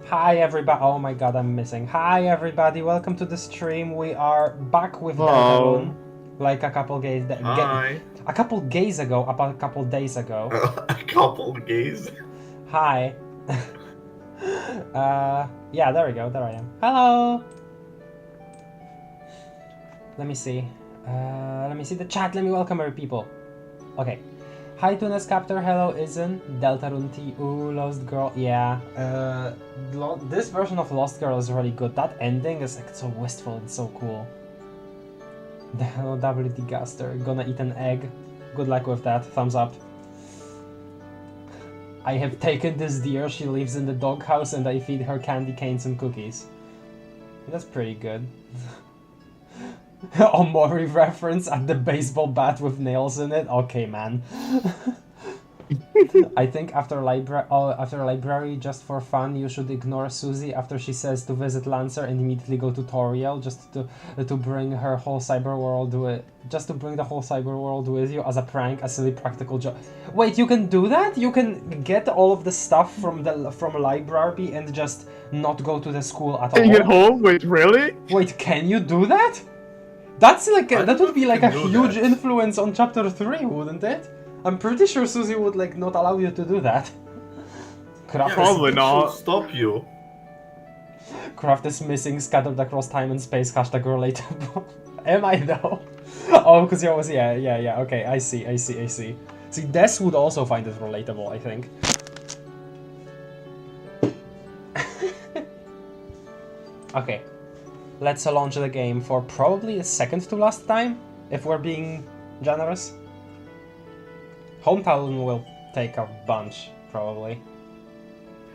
Hi everybody. Oh my god, I'm missing. Hi everybody, welcome to the stream. We are back with Deltarune. Like a couple days ago, about a couple days ago. A couple days. Hi. Yeah, there we go. There I am. Hello. Let me see. Let me see the chat. Let me welcome our people. Okay. Hi Tunas Captor, hello Isn't, Deltarune T, ooh, Lost Girl, yeah. This version of Lost Girl is really good. That ending is like so wistful and so cool. The hello WD Gaster, gonna eat an egg. Good luck with that, thumbs up. I have taken this deer, she lives in the doghouse and I feed her candy canes and cookies. That's pretty good. Omori reference at the baseball bat with nails in it? Okay, man. I think after library, just for fun, you should ignore Susie after she says to visit Lancer and immediately go to Toriel just to bring her whole cyber world with you as a prank, a silly practical joke. Wait, you can do that? You can get all of the stuff from library and just not go to the school at all? Take it home? Wait, really? Wait, can you do that? That's like that would be like a huge influence on chapter 3, wouldn't it? I'm pretty sure Susie would like not allow you to do that. Yeah, probably not. Stop you. Craft is missing, scattered across time and space, hashtag relatable. Am I though? Oh, because you always yeah, okay, I see. See, Des would also find it relatable, I think. Okay. Let's launch the game for probably the second to last time, if we're being generous. Hometown will take a bunch, probably.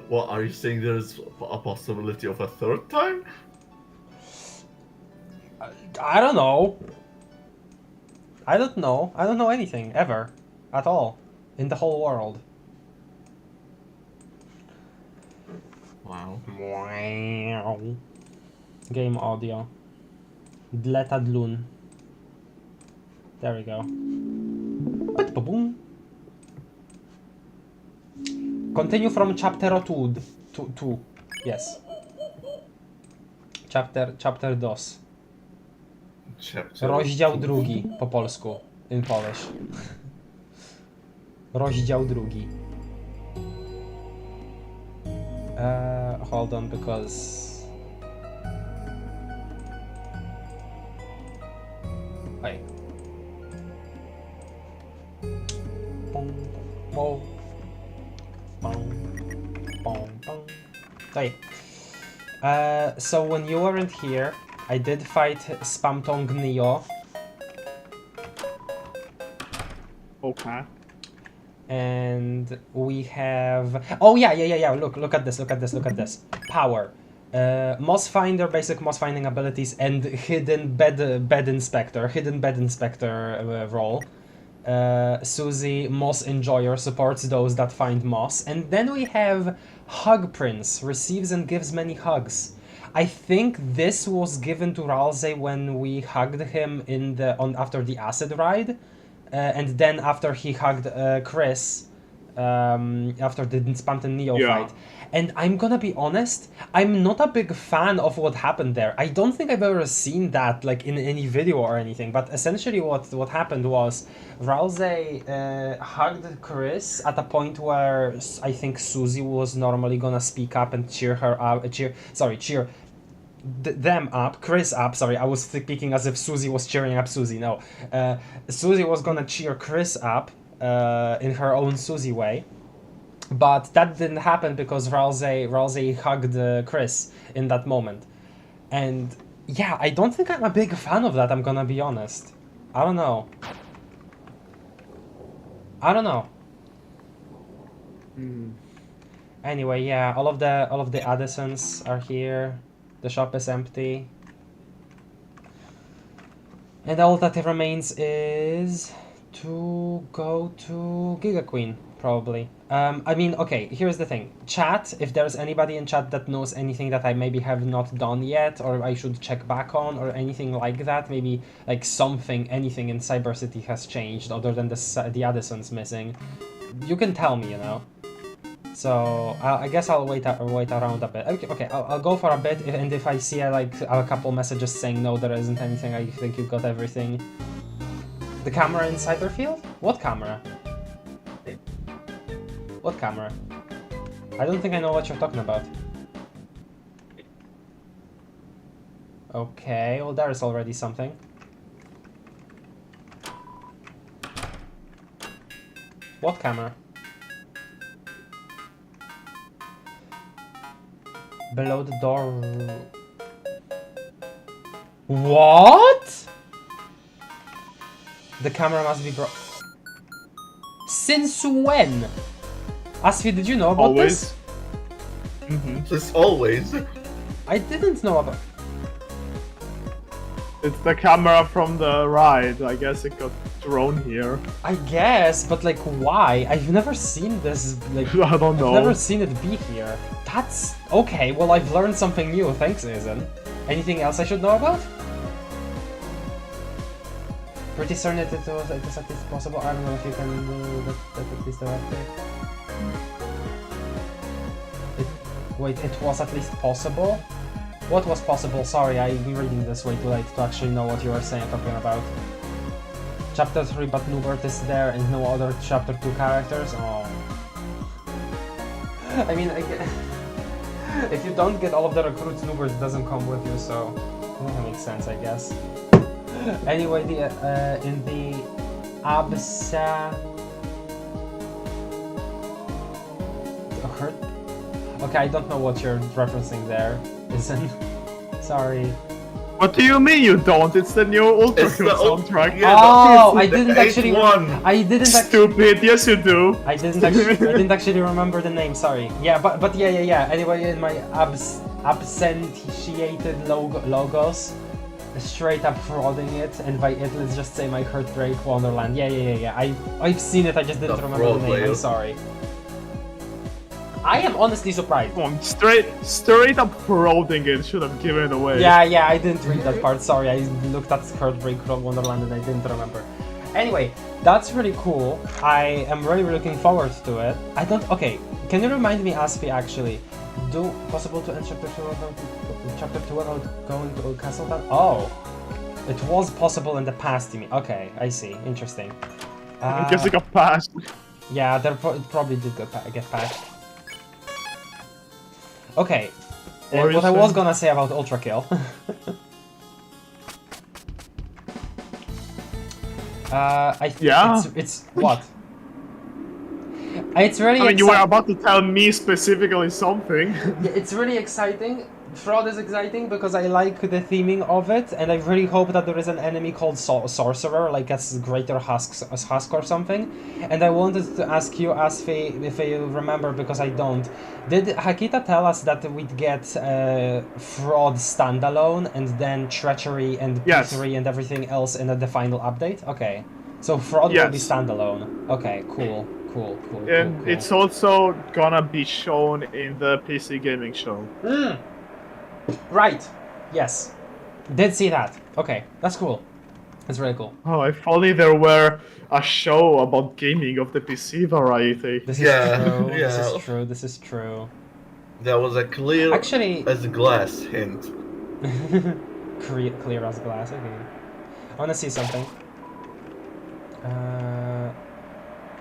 Well, are you saying there's a possibility of a third time? I don't know. I don't know. I don't know anything, ever. At all. In the whole world. Wow. Game audio. Deltarune. There we go. Continue from Chapters1 to 2. Yes. Chapter 2. Rozdział drugi po polsku. In Polish. Rozdział drugi. Hold on, because... Wait. Whoa. Wait. So when you weren't here, I did fight Spamtong Neo. Okay. And we have... Oh yeah, look at this. Power. Moss Finder, basic Moss Finding abilities, and Hidden Bed Inspector role. Susie, Moss Enjoyer, supports those that find Moss. And then we have Hug Prince, receives and gives many hugs. I think this was given to Ralsei when we hugged him after the acid ride. And then after he hugged Chris, after the Spamton Neo fight. And I'm gonna be honest, I'm not a big fan of what happened there. I don't think I've ever seen that like in any video or anything, but essentially what happened was Ralsei hugged Chris at a point where I think Susie was normally gonna speak up and cheer them up, Chris up, sorry, I was speaking as if Susie was cheering up Susie, no. Susie was gonna cheer Chris up in her own Susie way, but that didn't happen because Ralsei hugged Chris in that moment. And yeah, I don't think I'm a big fan of that, I'm gonna be honest. I don't know. Anyway, yeah, all of the Addisons are here. The shop is empty. And all that remains is to go to Giga Queen, probably. I mean, okay, here's the thing. Chat, if there's anybody in chat that knows anything that I maybe have not done yet, or I should check back on, or anything like that, maybe like anything in Cyber City has changed other than the Addisons missing, you can tell me, you know? So I guess I'll wait around a bit. Okay, I'll go for a bit, and if I see like a couple messages saying no, there isn't anything, I think you got everything. The camera in Cyberfield? What camera? What camera? I don't think I know what you're talking about. Okay, well there is already something. What camera? Below the door. What? The camera must be Since when? Asfi, did you know about this? Just always. I didn't know about. It's the camera from the ride. I guess it got thrown here. I guess, but like, why? I've never seen this. Like, I don't know. I've never seen it be here. That's okay. Well, I've learned something new. Thanks, Izan. Anything else I should know about? Pretty certain it is at least possible. I don't know if you can do that at least wait, it was at least possible? What was possible? Sorry, I'm reading this way too late to actually know what you are talking about. Chapter 3, but Nubert is there and no other Chapter 2 characters? Oh. I mean, if you don't get all of the recruits, Nubert doesn't come with you, so that makes sense, I guess. Anyway, in the Absa... Okay, I don't know what you're referencing there, isn't? Sorry. What do you mean you don't? It's the new Ultra It's Kill the soundtrack. Yeah, Oh, I the didn't actually. one. I didn't. Stupid. Yes, you do. I didn't actually remember the name. Sorry. Yeah, but yeah. Anyway, in my absentiated logos, straight up frauding it, and by it, let's just say my Heartbreak Wonderland. Yeah. I've seen it. I just didn't remember the name. player. I'm sorry. I am honestly surprised. Come on, straight up frauding it. Should have given it away. Yeah, I didn't read that part. Sorry, I looked at Heartbreak Wonderland and I didn't remember. Anyway, that's really cool. I am really looking forward to it. Okay, can you remind me, Aspi, actually, possible to end Chapter 2 without going to Castletown? Oh, it was possible in the past, you mean? Okay, I see. Interesting. I guess it got passed. Yeah, it probably did get passed. Okay, what I was gonna say about Ultra Kill. It's what? It's really. I mean, you were about to tell me specifically something. Yeah, it's really exciting. Fraud is exciting because I like the theming of it, and I really hope that there is an enemy called Sorcerer, like a greater husk or something. And I wanted to ask you, Asfi, if you remember, because I don't. Did Hakita tell us that we'd get Fraud standalone and then Treachery and P3 and everything else in the final update? Okay, so Fraud will be standalone. Okay, cool. And it's also gonna be shown in the PC gaming show. Right. Yes. Did see that. Okay, that's cool. That's really cool. Oh, if only there were a show about gaming of the PC variety. This is true. Yeah. This is true. There was a clear as glass hint. Clear as glass. Okay. I wanna see something.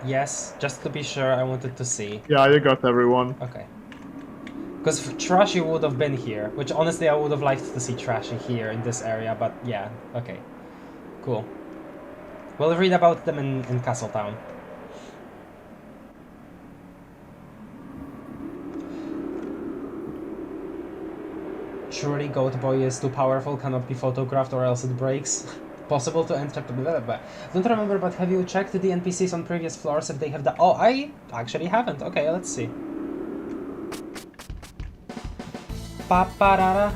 Yes, just to be sure, I wanted to see. Yeah, you got everyone. Okay. Because Trashy would have been here, which honestly I would have liked to see Trashy here in this area, but yeah, okay. Cool. We'll read about them in Castletown. Surely Goat Boy is too powerful, cannot be photographed or else it breaks. Possible to enter to blah. Don't remember, but have you checked the NPCs on previous floors if they have the... Oh, I actually haven't. Okay, let's see. Pa-pa-da-da.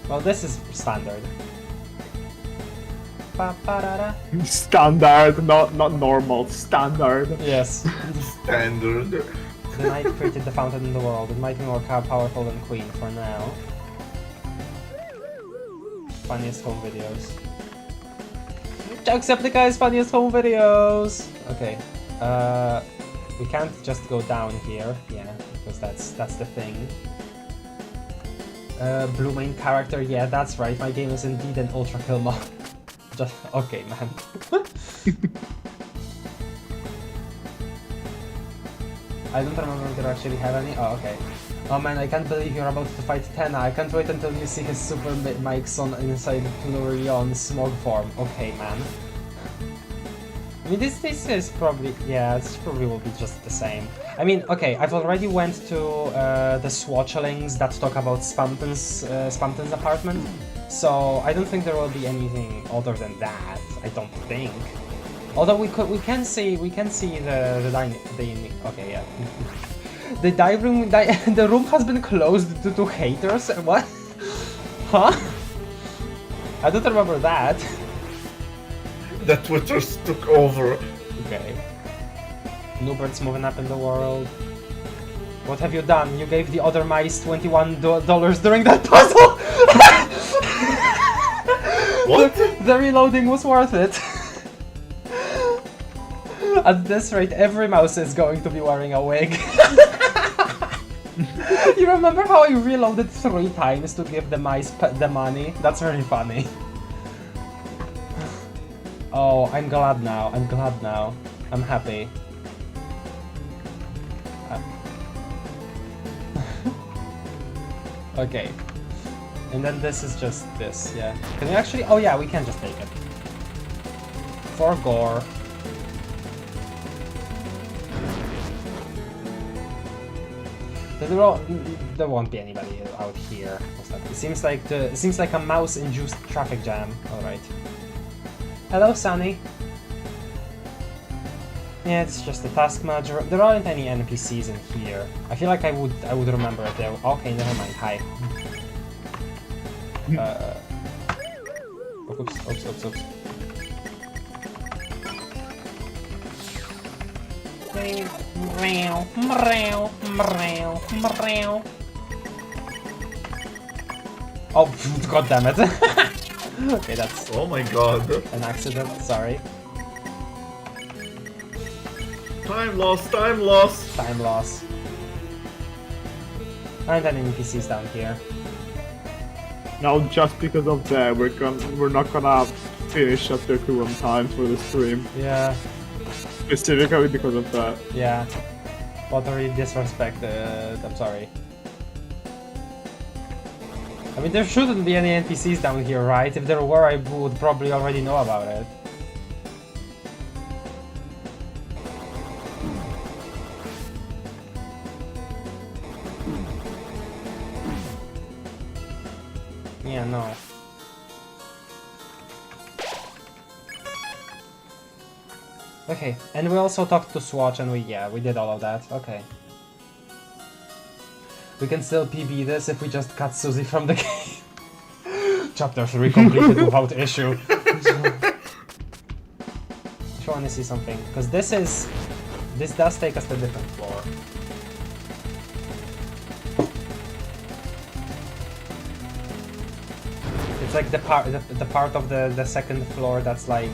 Well, this is standard. Pa-pa-da-da. Standard, not normal. Standard. Yes. Standard. The knight created the fountain in the world. It might be more powerful than Queen for now. Funniest home videos. Jacksepticeye's funniest home videos! Okay. We can't just go down here, yeah, because that's the thing. Blue main character, yeah, that's right. My game is indeed an ultra kill mod. Just okay, man. I don't remember if there actually have any. Oh, okay. Oh man, I can't believe you're about to fight Tenna. I can't wait until you see his super mics on inside PLUEY on smog form. Okay, man. I mean, this is probably, yeah, this probably will be just the same. I mean, okay, I've already went to the Swatchlings that talk about Spamton's apartment, so I don't think there will be anything other than that. I don't think. Although we can see the dining. Okay, yeah. The dive room, the room has been closed due to haters. What? Huh? I don't remember that. The Twitters took over. Okay. Newbert's moving up in the world. What have you done? You gave the other mice $21 during that puzzle! What? The reloading was worth it. At this rate, every mouse is going to be wearing a wig. You remember how I reloaded 3 times to give the mice the money? That's very funny. Oh, I'm glad now. I'm glad now. I'm happy. Okay. And then this is just this, yeah. Can we actually... Oh yeah, we can just take it. For gore. There won't be anybody out here. It seems like a mouse-induced traffic jam. All right. Hello, Sunny. Yeah, it's just a task manager. There aren't any NPCs in here. I feel like I would remember if there. Okay, never mind. Hi. Oops. Oh, god damn it. Okay, that's Oh my god. an accident, sorry. Time loss, time loss. Time loss. Aren't any NPCs down here? No, just because of that, we're not gonna finish Chapter 2 on time for the stream. Yeah, Specifically because of that. yeah. Utterly disrespect, I'm sorry. I mean, there shouldn't be any NPCs down here, right? If there were, I would probably already know about it. Yeah, no. Okay, and we also talked to Swatch and we did all of that. Okay. We can still PB this if we just cut Susie from the game. Chapter 3 completed without issue. If you want to see something, because this does take us to a different floor. It's like the part of the second floor that's like,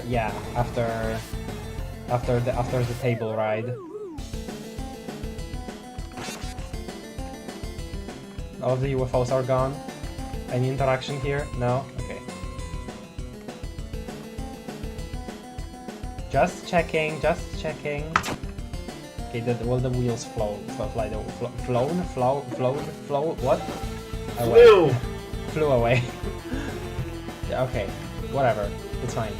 yeah, after the table ride. All the UFOs are gone. Any interaction here? No? Okay. Just checking, just checking. Okay, will the wheels flow? What? Flew! Flew away. Yeah, okay, whatever. It's fine.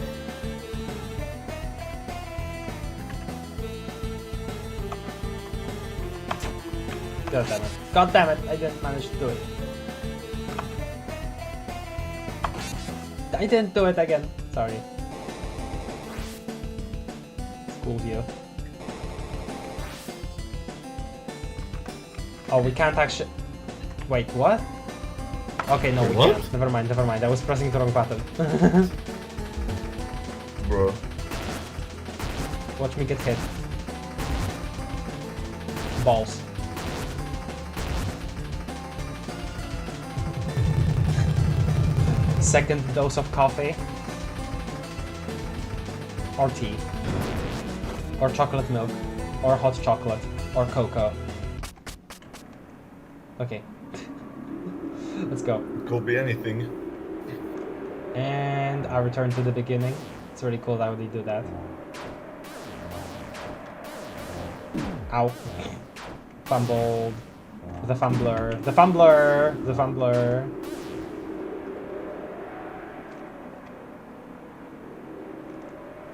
God damn it. God damn it, I didn't manage to do it. I didn't do it again. Sorry. Cool view. Oh, we can't actually... Wait, what? Okay, no, we What? can't. Never mind, never mind. I was pressing the wrong button. Bro. Watch me get hit. Balls. Second dose of coffee. Or tea. or chocolate milk, or hot chocolate, or cocoa. Okay. Let's go. Could be anything. And I return to the beginning. It's really cool how they do that. Ow. Fumbled. The fumbler. The fumbler! The fumbler.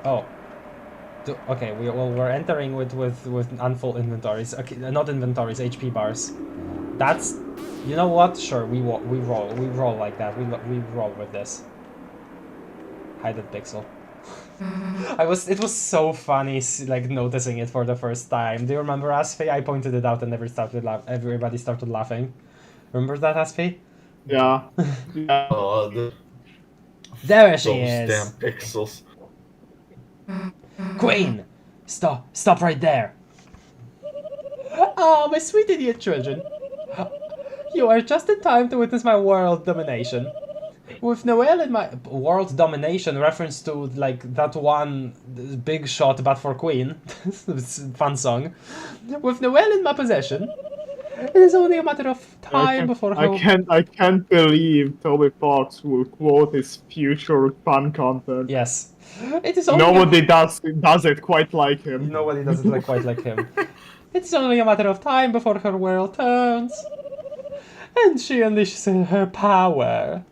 Oh. Okay, we're entering with unfull inventories. Okay, not inventories, HP bars. That's, you know what? Sure, we roll like that. We roll with this. Hide that pixel. It was so funny, like noticing it for the first time. Do you remember Asfi? I pointed it out and everybody started laughing. Remember that, Asfi? Yeah. Yeah. There she Those is. damn pixels. Queen, stop right there. Ah, my sweet idiot children. You are just in time to witness my world domination. With Noelle in my world domination, reference to like that one big shot but for Queen, fun song. With Noelle in my possession, it is only a matter of time before her. I can't believe Toby Fox will quote his future fun content. Yes, it is only. Nobody does it quite like him. Nobody does it quite like him. It's only a matter of time before her world turns, and she unleashes her power.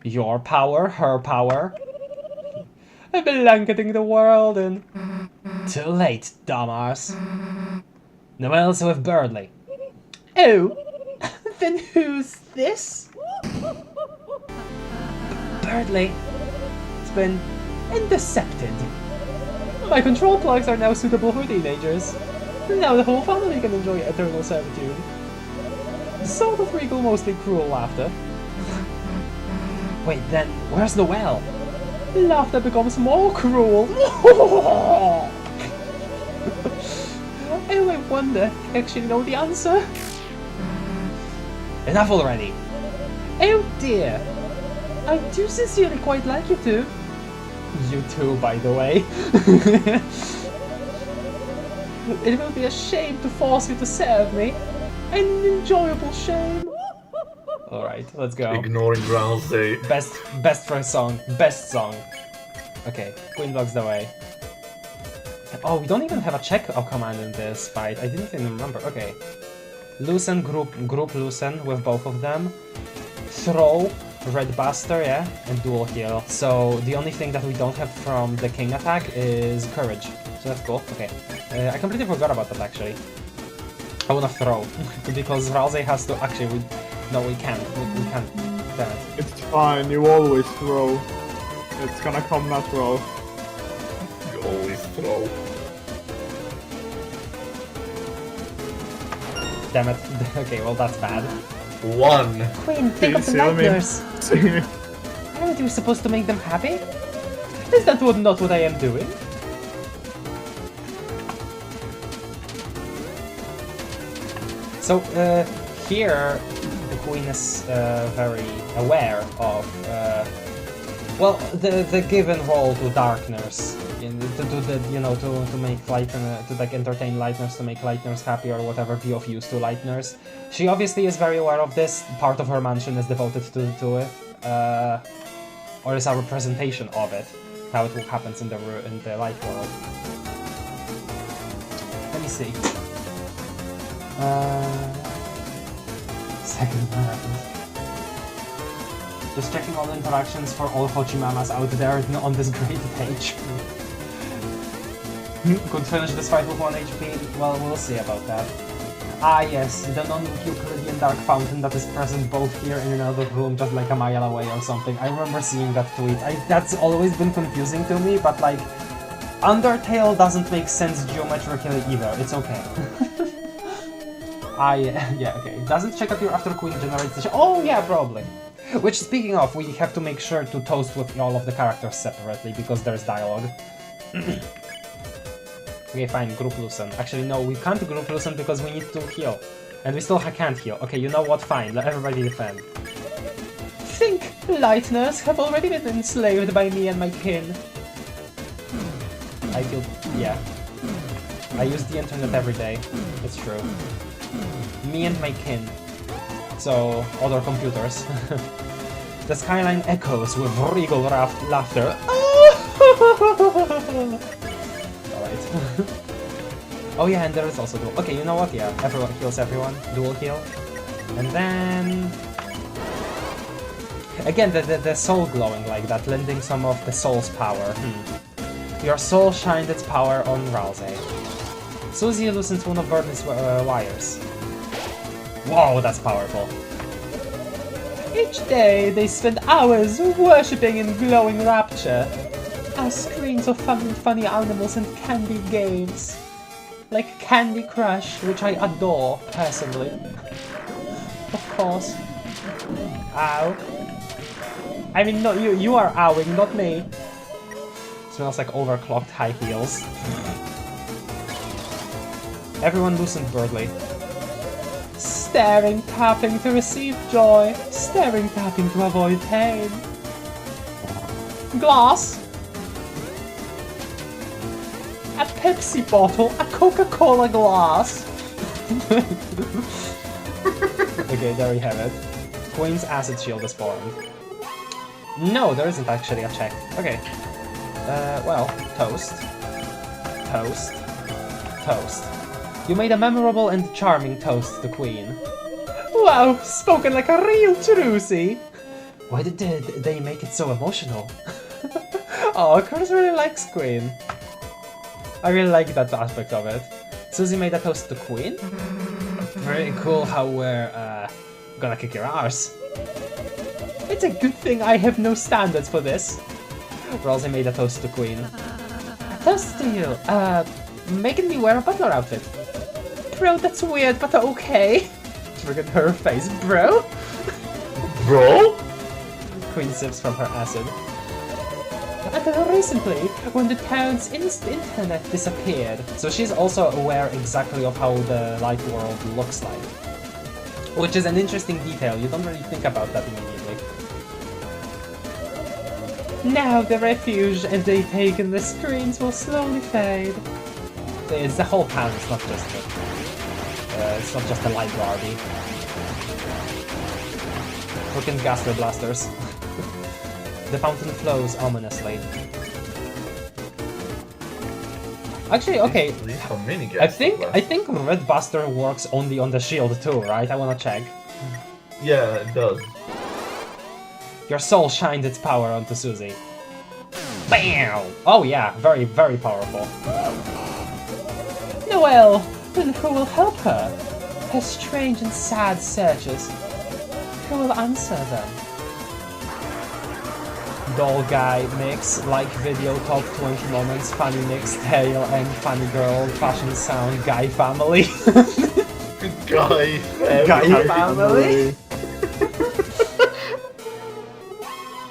Your power, her power. Blanketing the world and... Too late, dumbass. Noelle's with Birdley. Oh, then who's this? Birdley has been intercepted. My control plugs are now suitable for teenagers. Now the whole family can enjoy eternal servitude. Sort of regal, mostly cruel laughter. Wait, then, where's the well? Laughter becomes more cruel. Oh, I wonder, I actually know the answer. Enough already. Oh dear. I do sincerely quite like you two. You too, by the way. It will be a shame to force you to serve me. An enjoyable shame. Alright, let's go. Ignoring Rousey. Best first song. Best song. Okay, Queen blocks the way. Oh, we don't even have a check command in this fight. I didn't even remember. Okay. Loosen, group loosen with both of them. Throw, red buster, yeah, and dual heal. So the only thing that we don't have from the king attack is courage. So that's cool. Okay. I completely forgot about that actually. I wanna throw because Rousey has to actually. No, we can't. We can't. Damn it. It's fine, you always throw. It's gonna come natural. You always throw. Damn it. Okay, well that's bad. One. Queen, think of the nightmares. Aren't you supposed to make them happy? Is that not what I am doing? So, here... Queen is very aware of well the given role to darkness to make lighteners, to like entertain lighteners, to make lighteners happy or whatever, be of use to lighteners. She obviously is very aware of this. Part of her mansion is devoted to it, or is a representation of it, how it happens in the light world. Let me see. Second round. Just checking all the interactions for all Hochimamas out there on this great page. Could finish this fight with 1 HP? Well, we'll see about that. Ah yes, the non-Euclidean dark fountain that is present both here and in another room just like a mile away or something. I remember seeing that tweet. That's always been confusing to me, but like... Undertale doesn't make sense geometrically either, it's okay. Yeah, okay. Doesn't check appear after Queen generates the oh yeah, probably. Which, speaking of, we have to make sure to toast with all of the characters separately, because there's dialogue. Okay, fine, group loosen. Actually, no, we can't group loosen because we need to heal. And we still can't heal. Okay, you know what? Fine, let everybody defend. Think, lighteners have already been enslaved by me and my kin. I feel... yeah. I use the internet every day. It's true. Me and my kin. So, other computers. The skyline echoes with regal laughter. Alright. Oh yeah, and there is also dual. Okay, you know what? Yeah, everyone heals everyone. Dual heal. And then... Again, the soul glowing like that, lending some of the soul's power. Your soul shined its power on Rousey. Susie loosens one of Verdant's wires. Whoa, that's powerful. Each day, they spend hours worshipping in glowing rapture. Our screens of funny animals and candy games. Like Candy Crush, which I adore, personally. Of course. Ow. I mean, no, you are owing, not me. Smells like overclocked high heels. Everyone loosened Birdly. Staring, tapping to receive joy. Staring, tapping to avoid pain. Glass. A Pepsi bottle. A Coca-Cola glass. Okay, there we have it. Queen's acid shield is formed. No, there isn't actually a check. Okay. Well, toast. Toast. Toast. You made a memorable and charming toast to the Queen. Wow, spoken like a real Trucy! Why did they make it so emotional? Oh, Chris really likes Queen. I really like that aspect of it. Susie made a toast to Queen? Very cool how we're, gonna kick your arse. It's a good thing I have no standards for this. Rosie made a toast to Queen. A toast to you, making me wear a butler outfit. Bro, that's weird, but okay. Look at her face, bro. Bro? Queen sips from her acid. Until recently, when the town's internet disappeared. So she's also aware exactly of how the light world looks like. Which is an interesting detail, you don't really think about that immediately. Now the refuge and they taken the screens will slowly fade. It's the whole town, it's not just the light Barbie. Freaking Gaster Blasters. The fountain flows ominously. Actually, okay. I think Red Buster works only on the shield too, right? I wanna check. Yeah, it does. Your soul shined its power onto Susie. BAM! Oh yeah, very, very powerful. Noelle! Then who will help her? Her strange and sad searches. Who will answer them? Doll guy mix, like video, top 20 moments, funny mix, tale, and funny girl, fashion sound, guy family. Guy family?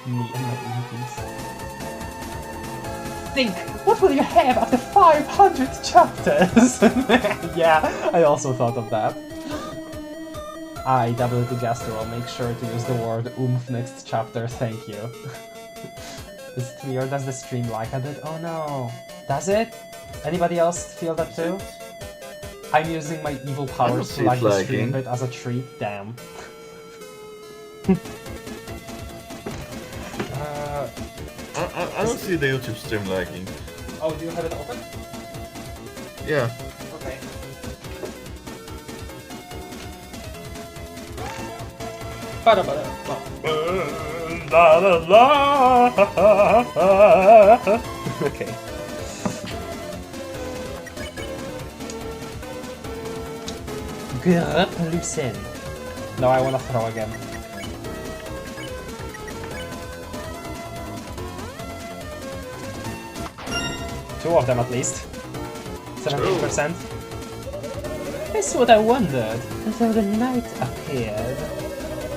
Me and my EPs. Think, what will you have after 500 chapters? Yeah, I also thought of that. I, WT Gastro, make sure to use the word oomph next chapter, thank you. Is it me or does the stream lag a bit? Oh no. Does it? Anybody else feel that too? I'm using my evil powers to lag the stream a bit as a treat, damn. I don't see the YouTube stream lagging. Oh, do you have it open? Yeah. Okay. Okay. Lucin. No, I wanna throw again. Two of them at least. 17%. That's what I wondered until the night appeared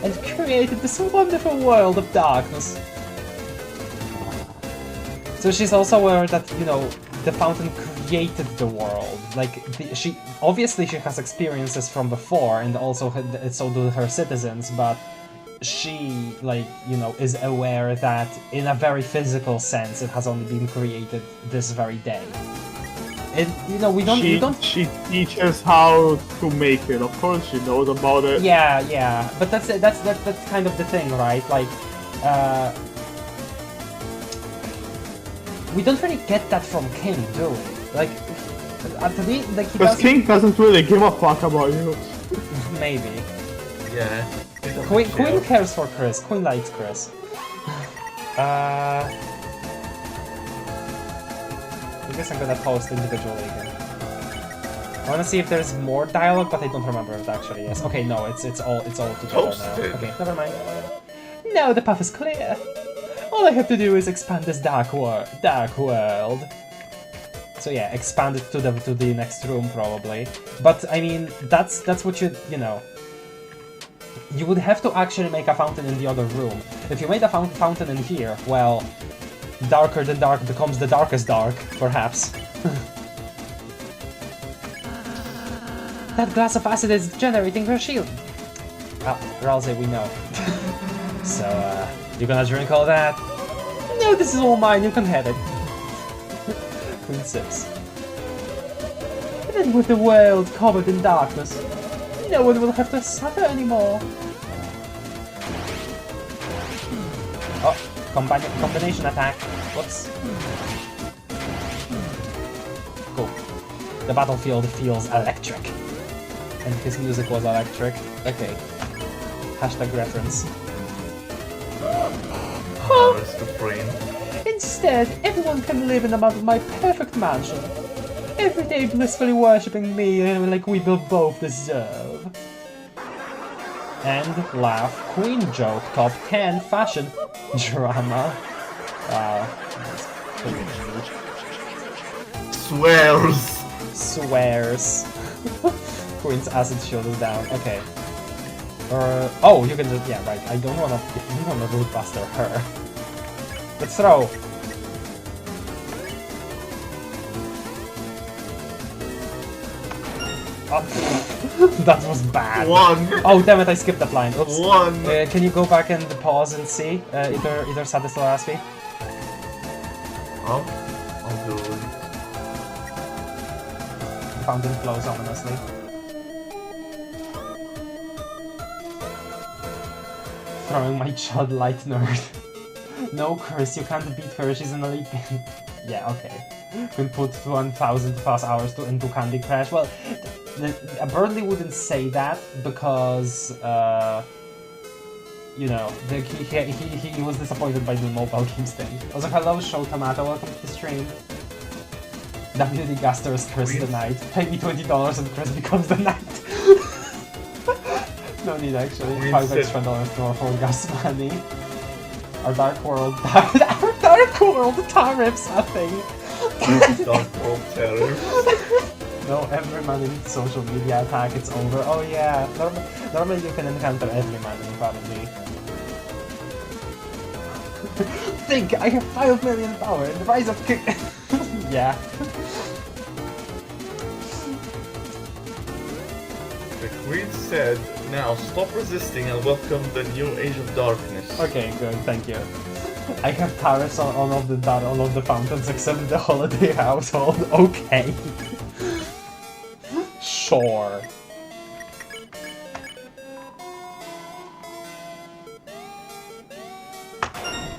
and created this wonderful world of darkness. So she's also aware that, you know, the fountain created the world. Like, she obviously she has experiences from before, and also so do her citizens, but she, like, you know, is aware that in a very physical sense it has only been created this very day. And you know, we don't. She teaches how to make it. Of course, she knows about it. Yeah. But that's kind of the thing, right? Like, we don't really get that from King, do we? Like, at the like he Because doesn't. King doesn't really give a fuck about you. Maybe. Yeah. Queen cares for Chris. Queen likes Chris. I guess I'm gonna post individually again. I wanna see if there's more dialogue, but I don't remember if it actually is. Okay, no, it's all together now. Okay, never mind. Now the path is clear. All I have to do is expand this dark world. So yeah, expand it to the next room probably. But I mean, that's what you know. You would have to actually make a fountain in the other room. If you made a fountain in here, well, darker than dark becomes the darkest dark, perhaps. That glass of acid is generating her shield. Ah, Ralsei, we know. So, you gonna drink all that? No, this is all mine, you can have it. Queen sips. And then with the world covered in darkness, no one will have to suffer anymore. Oh, combination attack. Whoops. Cool. The battlefield feels electric. And his music was electric. Okay. Hashtag reference. Rest the brain. Instead, everyone can live in my perfect mansion. Every day blissfully worshipping me like we will both deserve. And laugh. Queen joke. Top 10 fashion drama. Wow. Swears. Swears. Queen's acid shield is down. Okay. Oh, you can just right. I don't wanna root buster her. Let's throw. Oh, that was bad. One. Oh damn it! I skipped that line. Oops. One. Can you go back and pause and see either Sadis or Aspi? Oh, I'll do it. Fountain flows ominously. Throwing my chud light nerd. No, Chris, you can't beat her. She's an elite. Yeah, okay. Can put 1,000 plus hours into Candy Crush. Well, Burnley wouldn't say that because, you know, he was disappointed by the mobile games thing. I was like, hello, Show Tomato, welcome to the stream. WD Gaster is Chris the Knight. Pay me $20 and Chris becomes the Knight. No need actually. $5 extra more for gas money. Our Dark World tariffs a thing. Dark World Terror. No, every man in social media attack, it's over. Oh yeah, normally you can encounter every man in probably. Think, I have 5 million power in the rise of King. Yeah. The Queen said, now stop resisting and welcome the new age of darkness. Okay, good, thank you. I have tariffs on all of the fountains except the holiday household. Okay. Sure.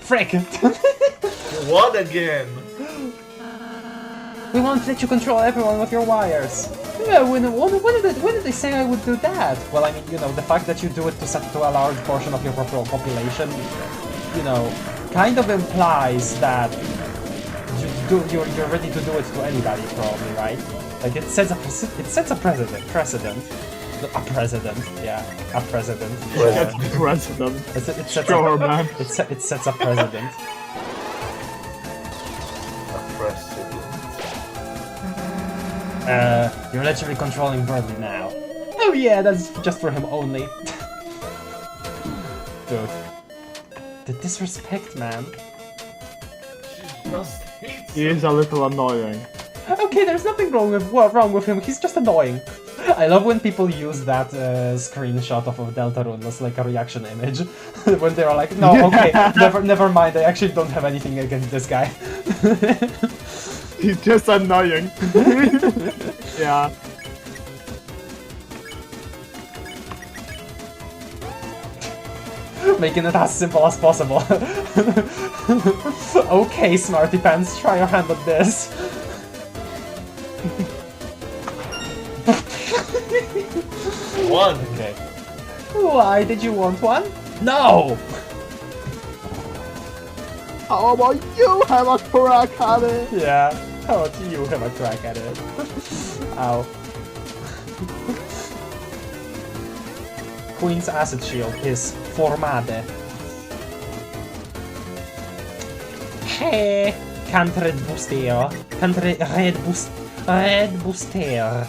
Frick! What again? We won't let you control everyone with your wires. Yeah, when did they say I would do that? Well, I mean, you know, the fact that you do it to a large portion of your population, you know, kind of implies that you're ready to do it to anybody, probably, right? Like it sets a precedent. A president, yeah, a president. That's president. It sets Sure, man. It sets a precedent. A precedent. You're literally controlling Bradley now. Oh yeah, that's just for him only. Dude. The disrespect, man. She just hates He is a little annoying. Okay, there's nothing wrong with him, he's just annoying. I love when people use that screenshot of Deltarune as like a reaction image. When they're like, no, okay, never mind, I actually don't have anything against this guy. He's just annoying. Yeah. Making it as simple as possible. Okay, Smarty Pants, try your hand at this. One. Okay. Why did you want one? No! How about you have a crack at it? Yeah, how about you have a crack at it? Ow. Queen's acid shield is formade. Hey! Can't red booster. Can't red boost. Red booster.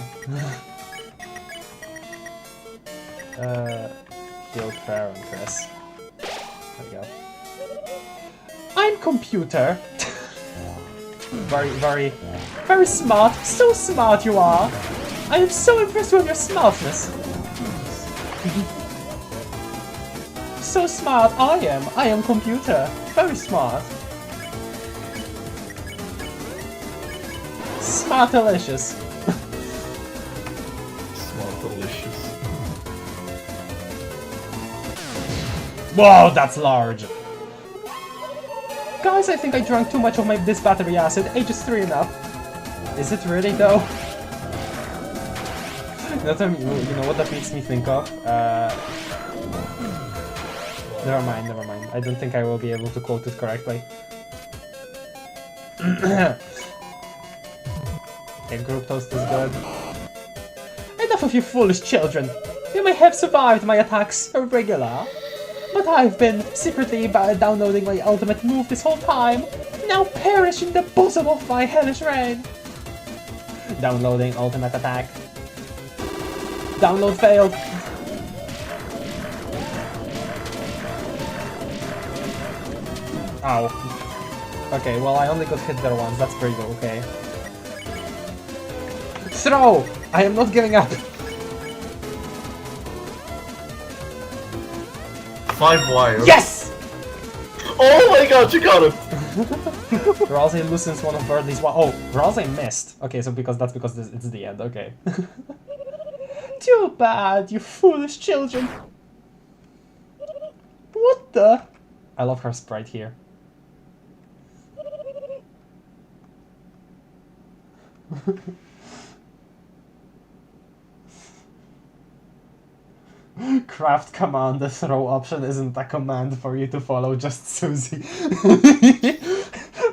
Healed Fair and Chris. There we go. I'm computer. Very smart. So smart you are. I am so impressed with your smartness. So smart I am. I am computer. Very smart. Smartalicious. Smartalicious. Whoa, that's large. Guys, I think I drank too much of this battery acid. Ages 3 enough. Is it really though? You know what that makes me think of? Never mind. I don't think I will be able to quote it correctly. Okay, group toast is good. Enough of you foolish children. You may have survived my attacks regular, but I've been secretly downloading my ultimate move this whole time. Now perish in the bosom of my hellish reign. Downloading ultimate attack. Download failed. Ow. Okay, well I only got hit there once, that's pretty good, okay. Throw! I am not giving up! 5 wires. Yes! Oh my god, you got it! Ralsei loosens one of Birdie's oh, Ralsei missed. Okay, so that's because it's the end, okay. Too bad, you foolish children. What the? I love her sprite here. Craft command, the throw option isn't a command for you to follow, just Susie.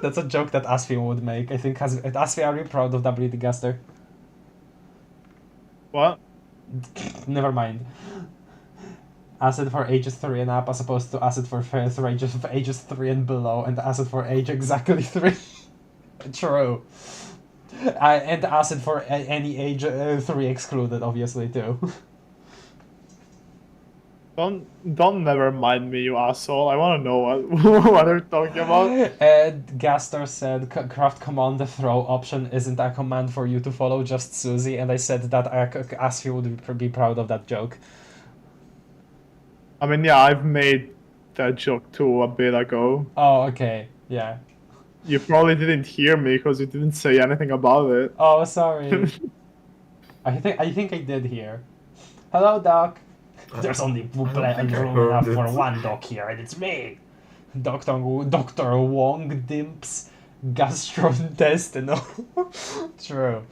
That's a joke that Asfi would make. I think Asfi, are you proud of WD Gaster? What? Never mind. Acid for ages 3 and up as opposed to acid for ages 3 and below, and acid for age exactly 3. True. And acid for any age 3 excluded, obviously, too. Don't never mind me, you asshole. I want to know what they're talking about. Gaster said, craft command the throw option isn't a command for you to follow, just Susie, and I said that Asfi would be proud of that joke. I mean, yeah, I've made that joke too a bit ago. Oh, okay, yeah. You probably didn't hear me because you didn't say anything about it. Oh, sorry. I think I did hear. Hello, Doc. There's only room enough for one doc here, and it's me! Dr. Wong Dimps Gastrointestinal. True.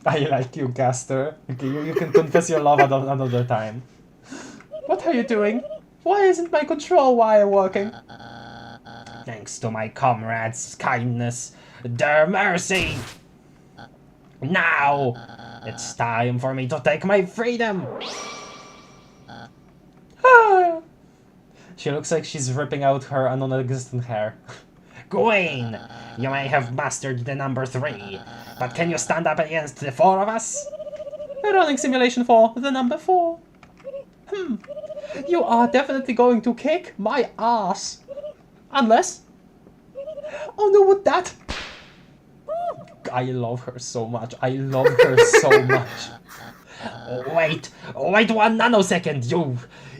I like you, Gaster. Okay, you can confess your love another time. What are you doing? Why isn't my control wire working? Thanks to my comrades' kindness, their mercy! Now! It's time for me to take my freedom! She looks like she's ripping out her non-existent hair. Queen! You may have mastered the number 3, but can you stand up against the 4 of us? Running simulation for the number 4. You are definitely going to kick my ass. Unless... Oh no, what that? I love her so much. I love her so much. Wait 1 nanosecond,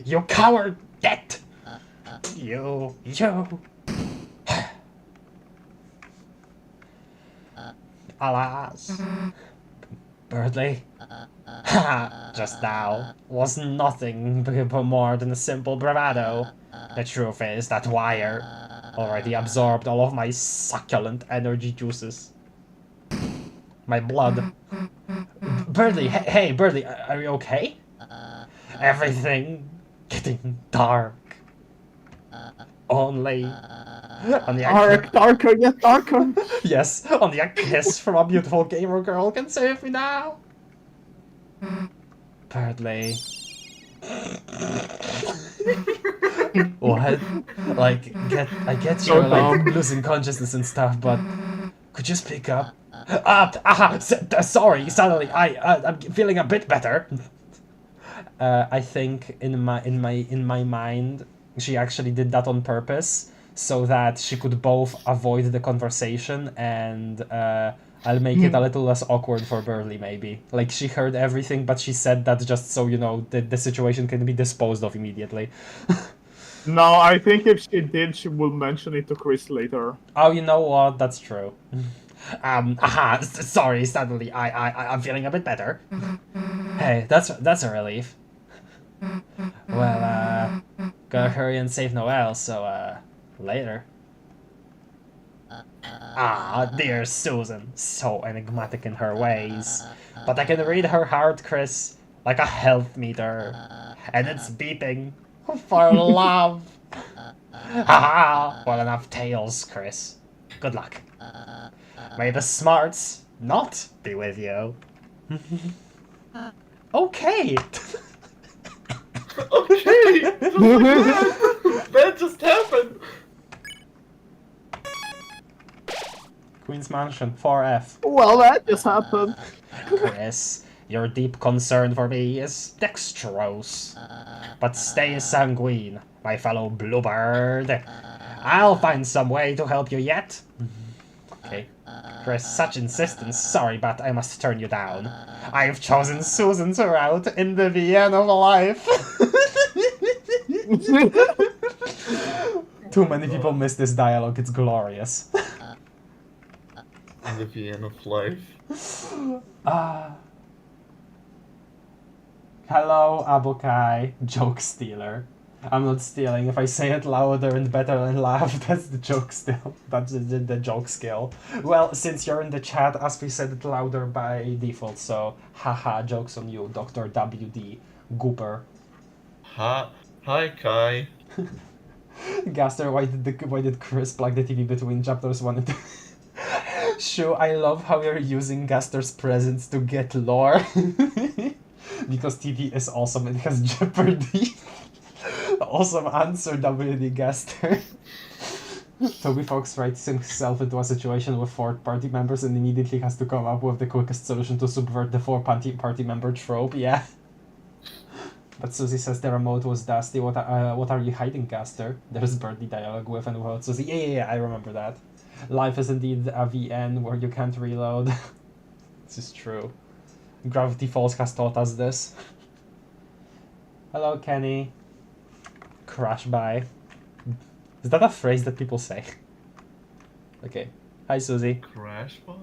you coward! You. Alas. Birdly? Ha! Just now was nothing but more than a simple bravado. The truth is that wire already absorbed all of my succulent energy juices. My blood. Birdly, hey, Birdly, are you okay? Everything getting dark. Only Darker, yet darker. yes, only a kiss from a beautiful gamer girl can save me now. Birdly. What? Like, I get you're like losing consciousness and stuff, but could you speak up? Sorry. Suddenly, I'm feeling a bit better. I think in my mind, she actually did that on purpose so that she could both avoid the conversation and I'll make it a little less awkward for Burley, maybe. Like, she heard everything, but she said that just so, you know, the situation can be disposed of immediately. No, I think if she did, she will mention it to Chris later. Oh, you know what? That's true. Sorry, suddenly I'm feeling a bit better. Hey, that's a relief. Well, gotta hurry and save Noelle, so, later. Dear Susan, so enigmatic in her ways. But I can read her heart, Chris, like a health meter. And it's beeping for love. Well, enough tales, Chris. Good luck. May the smarts not be with you. Okay. Okay! That just happened! Queen's Mansion, 4F. Well, that just happened. Chris, your deep concern for me is dextrose. But stay sanguine, my fellow bluebird. I'll find some way to help you yet. Okay. Chris, such insistence. Sorry, but I must turn you down. I've chosen Susan's route in the Vienna of life. Too many people miss this dialogue. It's glorious. In the Vienna of life. Hello, Abokai, joke stealer. I'm not stealing. If I say it louder and better and laugh, that's the joke still. That's the joke skill. Well, since you're in the chat, Aspie said it louder by default, so haha, joke's on you, Dr. WD. Gooper. Hi, Kai. Gaster, why did Chris plug the TV between chapters 1 and 2? Shu, I love how you're using Gaster's presence to get lore. Because TV is awesome, it has Jeopardy. Awesome answer, WD Gaster. Toby Fox writes himself into a situation with 4 party members and immediately has to come up with the quickest solution to subvert the 4 party member trope, yeah. But Susie says the remote was dusty. What are you hiding, Gaster? There's birdie dialogue with and without Susie. Yeah, I remember that. Life is indeed a VN where you can't reload. This is true. Gravity Falls has taught us this. Hello, Kenny. Crash by. Is that a phrase that people say? Okay. Hi, Susie. Crash by?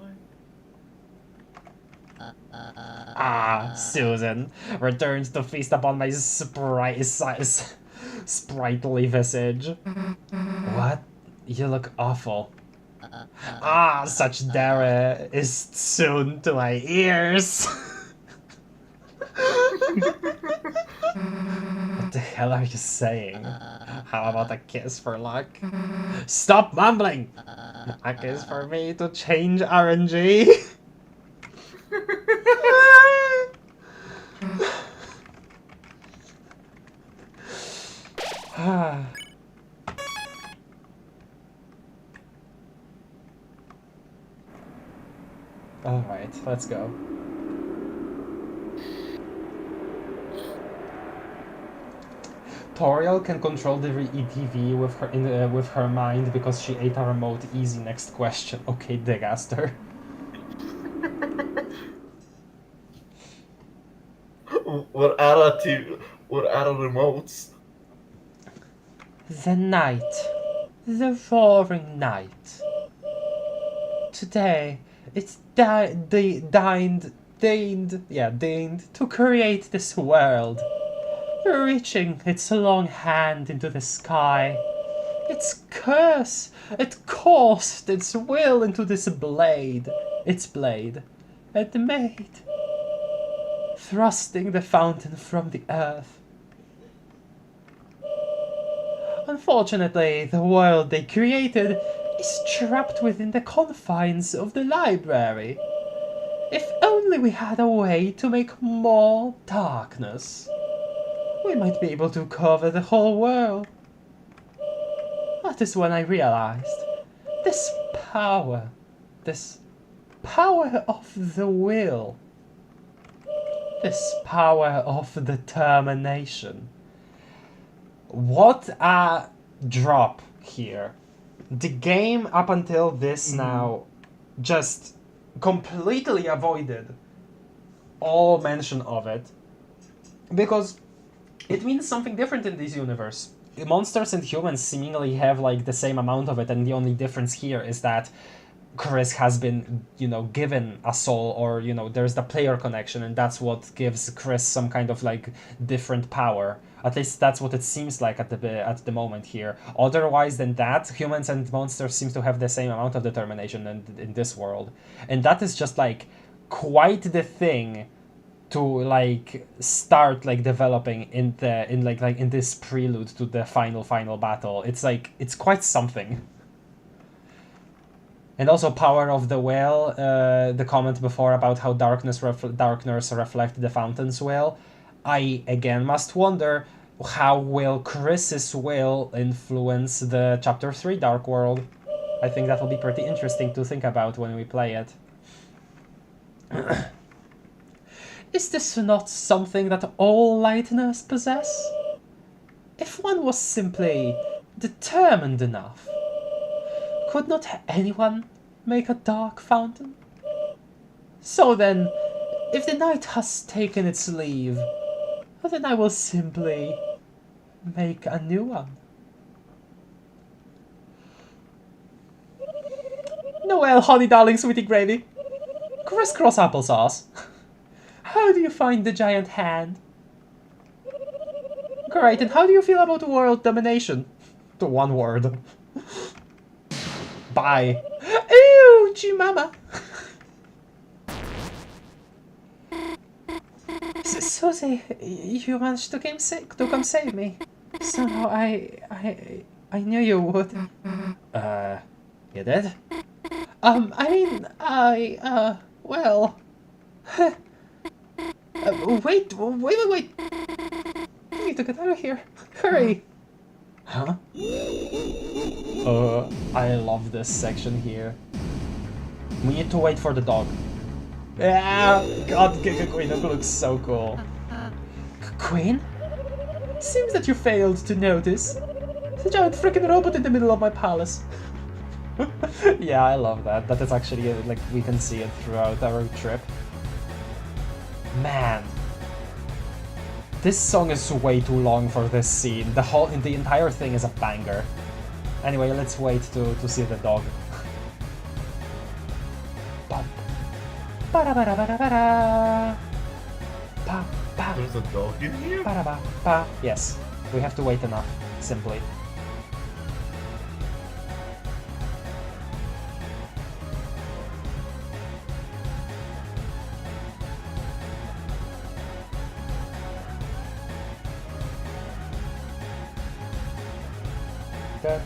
Susan returns to feast upon my sprightly visage. What? You look awful. Such dare is soon to my ears. What the hell are you saying? How about a kiss for luck? Stop mumbling! A kiss for me to change RNG? Alright, let's go. Toriel can control the ETV with her mind because she ate a remote. Easy, next question. Okay, Degaster. What are remotes? The night. The roaring night. Today, it's deigned to create this world, reaching its long hand into the sky. Its curse, it coursed its will into its blade, and made, thrusting the fountain from the earth. Unfortunately, the world they created is trapped within the confines of the library. If only we had a way to make more darkness, we might be able to cover the whole world. That is when I realized this power of the will, this power of determination. What a drop here. The game up until this now just completely avoided all mention of it, because it means something different in this universe. Monsters and humans seemingly have like the same amount of it, and the only difference here is that Chris has been, given a soul, or, there's the player connection, and that's what gives Chris some kind of like different power. At least that's what it seems like at the moment here. Otherwise than that, humans and monsters seem to have the same amount of determination in this world, and that is just like quite the thing to like start like developing in this prelude to the final battle. It's quite something. And also power of the will, the comment before about how darkness reflect the fountain's will. I again must wonder, how will Chris's will influence the Chapter 3 Dark World? I think that will be pretty interesting to think about when we play it. Is this not something that all lighteners possess? If one was simply determined enough, could not anyone make a dark fountain? So then, if the night has taken its leave, then I will simply make a new one. Noel, honey darling, sweetie gravy. Crisscross applesauce. How do you find the giant hand? Great, and how do you feel about world domination? The one word. Bye. Ew, gee mama. Susie, you managed to come save me. Somehow I knew you would. You did? Well. Wait. We need to get out of here. Hurry. Huh? I love this section here. We need to wait for the dog. Yeah, God, Queen, that looks so cool. Queen? Seems that you failed to notice. There's a giant freaking robot in the middle of my palace. Yeah, I love that. That is actually, like, we can see it throughout our trip. Man. This song is way too long for this scene. The entire thing is a banger. Anyway, let's wait to see the dog. There's a dog in here? Yes, we have to wait enough, simply. Da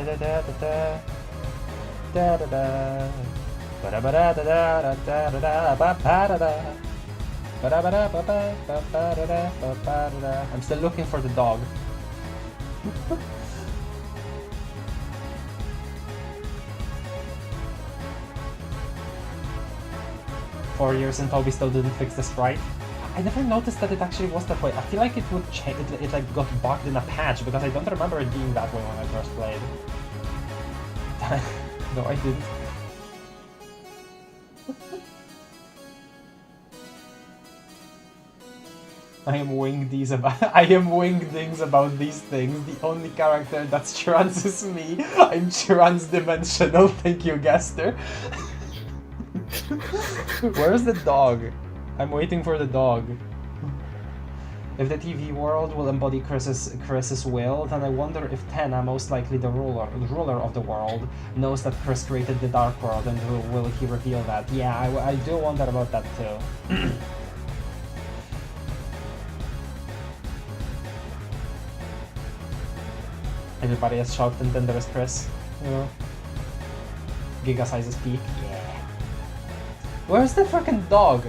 da da da da da da da da da. I'm still looking for the dog. 4 years and Toby still didn't fix the sprite. I never noticed that it actually was that way. I feel like it would change. It like got bugged in a patch because I don't remember it being that way when I first played. No, I didn't. I am wingdings about these things. The only character that's trans is me. I'm trans-dimensional. Thank you, Gaster. Where's the dog? I'm waiting for the dog. If the TV world will embody Chris's will, then I wonder if Tenna, most likely the ruler of the world, knows that Chris created the Dark World, and will he reveal that? Yeah, I do wonder about that too. Everybody is shocked and then there is Chris. Yeah. Giga size is peak. Yeah. Where's the freaking dog?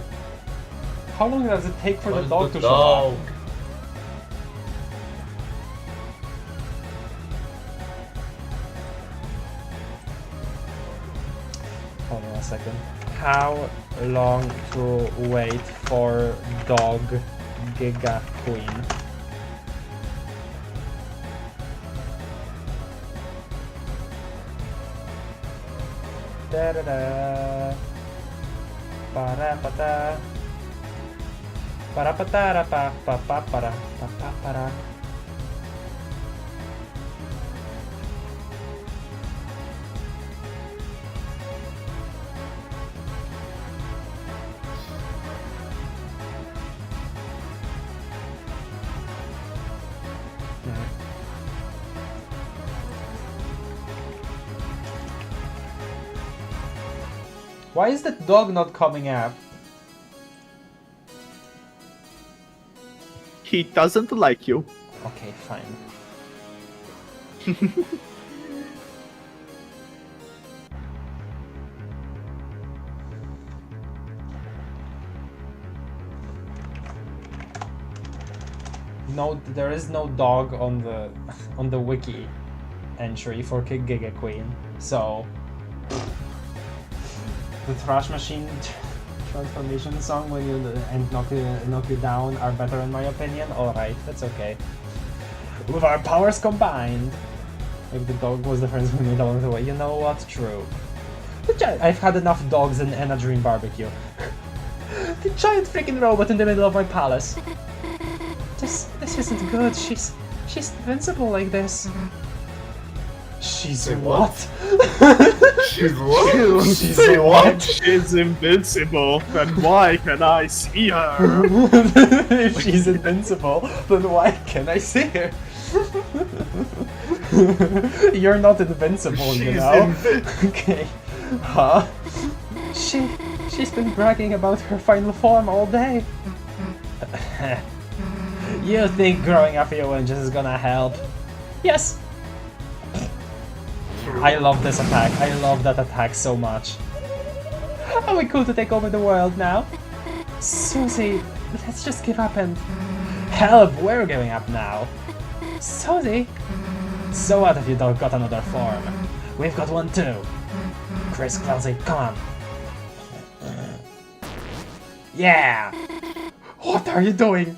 How long does it take for the dog to show up? Hold on a second. How long to wait for dog Giga Queen? Da da da. Para pata. Para patara pa pa pa para pa pa para. Why is that dog not coming up? He doesn't like you. Okay, fine. No, there is no dog on the wiki entry for Giga Queen, so the Trash Machine transformation song when you and knock you down are better in my opinion. Alright, that's okay. With our powers combined. If the dog was the friends we made along the way, you know what? True. I've had enough dogs in a dream barbecue. The giant freaking robot in the middle of my palace. This isn't good. She's invincible like this. She's Say what? She's what? She's Say what? She's invincible, then why can I see her? If she's invincible, then why can I see her? You're not invincible, you know? Okay. Huh? She's been bragging about her final form all day. You think growing a few inches is gonna help? Yes. I love this attack. I love that attack so much. Are we cool to take over the world now? Susie, let's just give up and... Help! We're giving up now. Susie? So what if you don't got another form? We've got one too. Chris Clancy, come on. Yeah! What are you doing?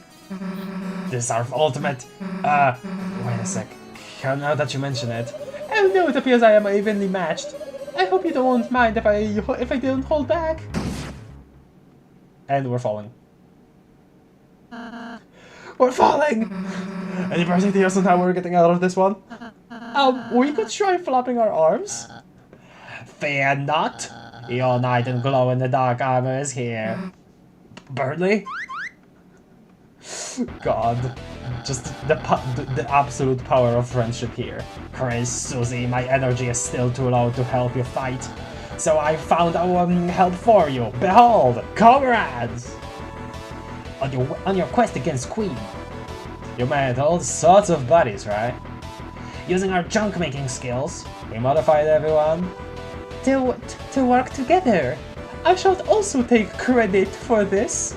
This is our ultimate... wait a sec. Now that you mention it... Oh no, it appears I am evenly matched. I hope you don't mind if I don't hold back. And we're falling. We're falling! Any particular ideas on how we're getting out of this one? We could try flapping our arms. Fear not. Your knight in glow-in-the-dark armor is here. Burnley? God. Just the absolute power of friendship here. Chris, Susie, my energy is still too low to help you fight. So I found help for you. Behold, comrades! On your quest against Queen, you made all sorts of buddies, right? Using our junk-making skills, we modified everyone to work together. I shall also take credit for this.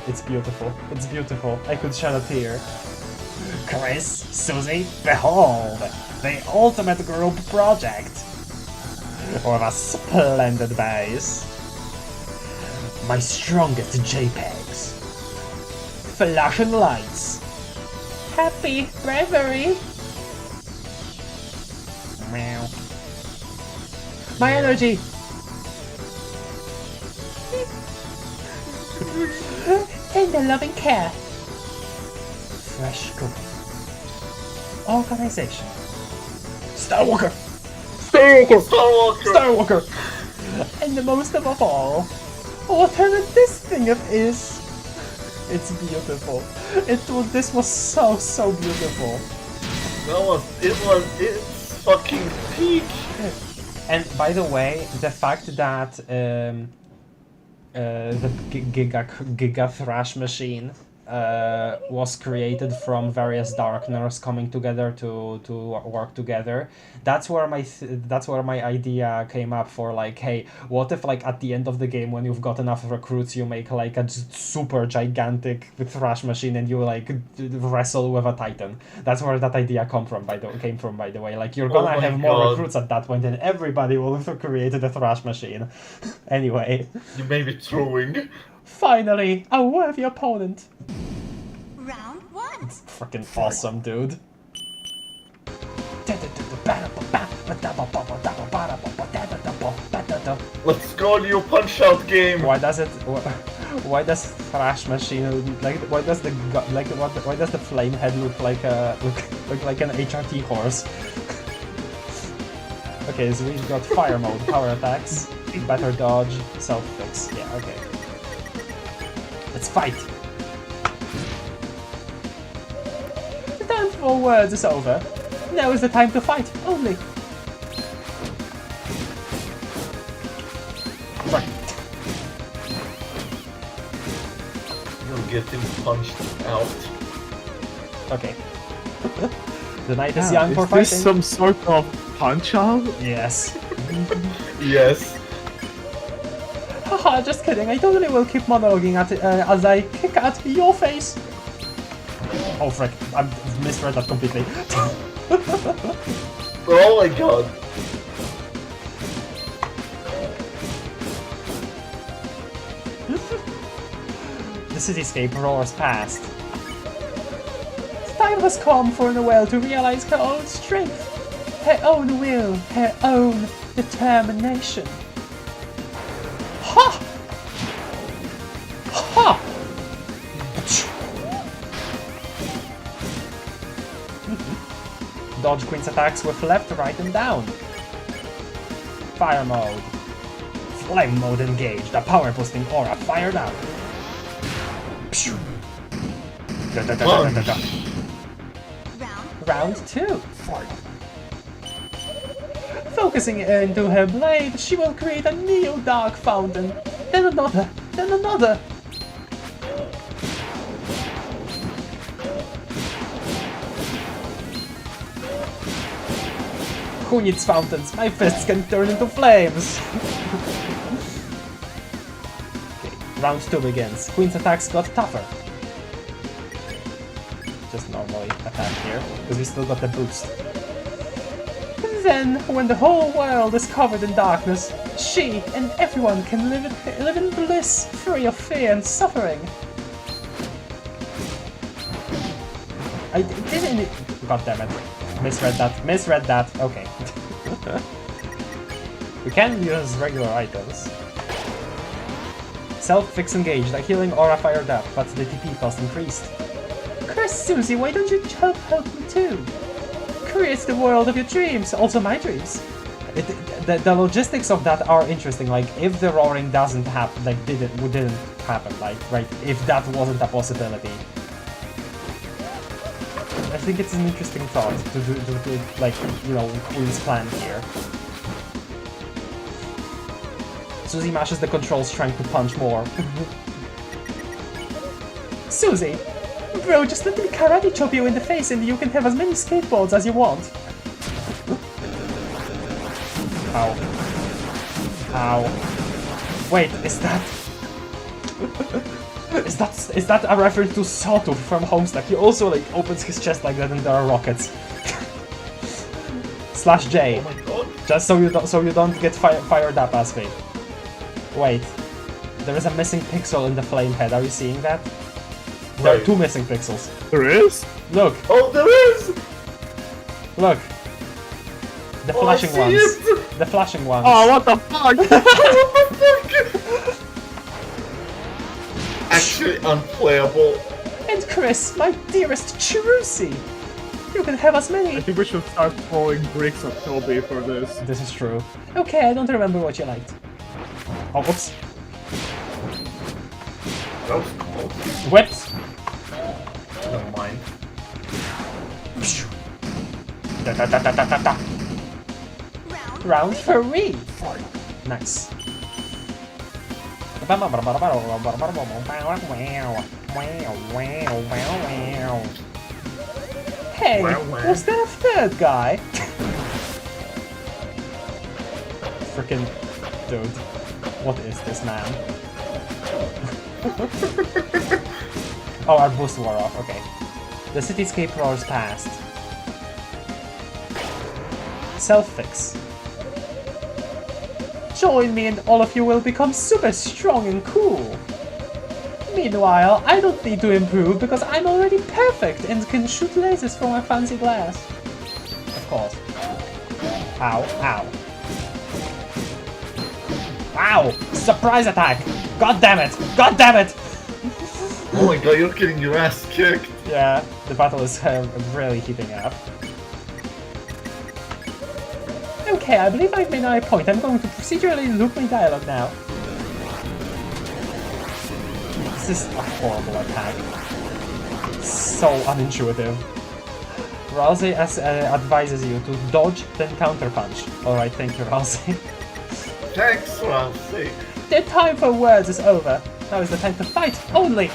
It's beautiful. It's beautiful. I could shed a tear. Chris, Susie, behold! The ultimate group project! With a splendid base. My strongest JPEGs. Flashing lights. Happy bravery! Meow. My energy! and their loving care. Fresh cooking. Organization. Starwalker! Starwalker! And the most of all, whatever this thing is, it's beautiful. This was so beautiful. It's fucking peak. And by the way, the fact that the Giga Thrash machine was created from various darkeners coming together to work together. That's where my idea came up for, like, hey, what if, like, at the end of the game, when you've got enough recruits, you make like a super gigantic thrash machine and you like wrestle with a titan. That's where that idea came from. By the way, like, you're gonna have more recruits at that point, and everybody will have created a thrash machine. Anyway, You may be throwing. finally, a worthy opponent. Round 1. Freaking awesome, dude. Let's go, new Punch-Out game. Why does Thrash Machine like? Why does the flame head look like an HRT horse? Okay, so we've got fire mode, power attacks, better dodge, self fix. Yeah, okay. Let's fight. The time for words is over. Now is the time to fight, only. Right. You'll get him punched out. Okay. The night is young for Is fighting. this some sort of punch-out? Yes. Yes. Haha, just kidding. I totally will keep monologuing at as I kick at your face. Oh frick, I misread that completely. Oh my god. The cityscape roars past. The time has come for Noelle to realize her own strength, her own will, her own determination. Ha! Ha! Dodge Queen's attacks with left, right, and down. Fire mode. Flame mode engaged. The power boosting aura fired out. Round 2. Focusing into her blade, she will create a neo-dark fountain. Then another. Then another. Who needs fountains? My fists can turn into flames! Okay, round 2 begins. Queen's attacks got tougher. Just normally attack here, because we still got the boost. Then, when the whole world is covered in darkness, she and everyone can live in bliss, free of fear and suffering. I didn't... God damn it. Misread that, okay. We can use regular items. Self-fix engaged, the healing aura fired up, but the TP cost increased. Chris, Susie, why don't you help me too? Create the world of your dreams, also my dreams. The logistics of that are interesting, like, if the roaring doesn't happen, like, didn't happen, like, right, if that wasn't a possibility. I think it's an interesting thought to like, you know, Queen's plan here. Susie mashes the controls trying to punch more. Susie! Bro, just let me karate chop you in the face and you can have as many skateboards as you want. Ow. Ow. Wait, is that... Is that a reference to Sawtooth from Homestuck? He also, like, opens his chest like that and there are rockets. /J. Oh my god. Just so you don't get fired up as me. Wait. There is a missing pixel in the flame head. Are you seeing that? There are 2 missing pixels. There is? Look. Oh, there is! Look. The flashing I see ones. it. The flashing ones. Oh, what the fuck? What the fuck? actually unplayable. And Chris, my dearest Cherusi! You can have as I many... think we should start throwing bricks at Toby for this. This is true. Okay, I don't remember what you liked. Oh, whoops. That was close. Whoops! Never mind. Da, da, da, da, da, da, da. Round Round 3! Nice. Hey, was there a third guy? Frickin' dude. What is this, man? Oh, our boost wore off, okay. The cityscape roars past. Self-fix. Join me and all of you will become super strong and cool. Meanwhile, I don't need to improve because I'm already perfect and can shoot lasers from my fancy glass. Of course. Ow, ow. Ow! Surprise attack! God damn it! God damn it! Oh my god, you're getting your ass kicked. Yeah, the battle is really heating up. Okay, I believe I've made my point. I'm going to procedurally loop my dialogue now. This is a horrible attack. So unintuitive. Rousey advises you to dodge, then counterpunch. Alright, thank you, Rousey. Thanks, Rousey. The time for words is over. Now is the time to fight only.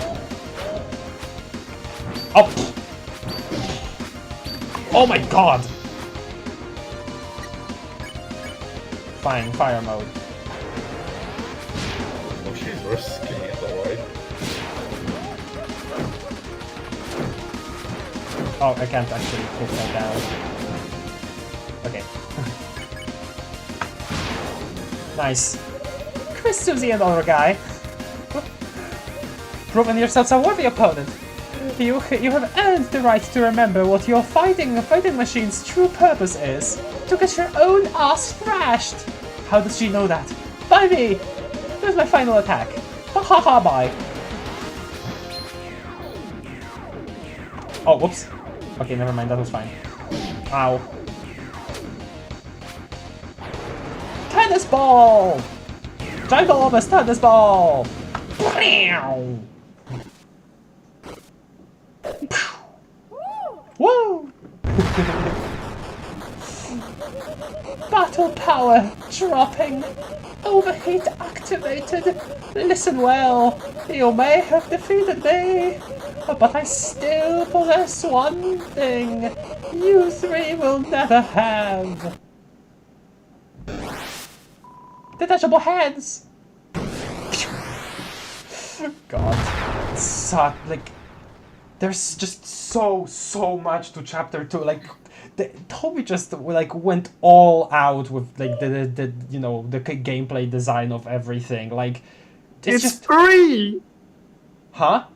Oh! Oh my god! Fine, fire mode. Oh, she's risking it, alright. Oh, I can't actually put that down. Okay. Nice. Chris, Susie, and other guy. Proven yourselves a worthy opponent. You have earned the right to remember what your fighting machine's true purpose is. To get your own ass thrashed. How does she know that? By me! There's my final attack. Ha ha ha, bye. Oh, whoops. Okay, never mind, that was fine. Ow. Tennis ball! Ginormous tennis ball! Woo! Battle power dropping. Overheat activated. Listen well. You may have defeated me, but I still possess one thing you three will never have. Detachable hands. God, so like, there's just so much to chapter 2. Like, Toby just like went all out with like the you know, the gameplay design of everything. Like, It's just free! huh?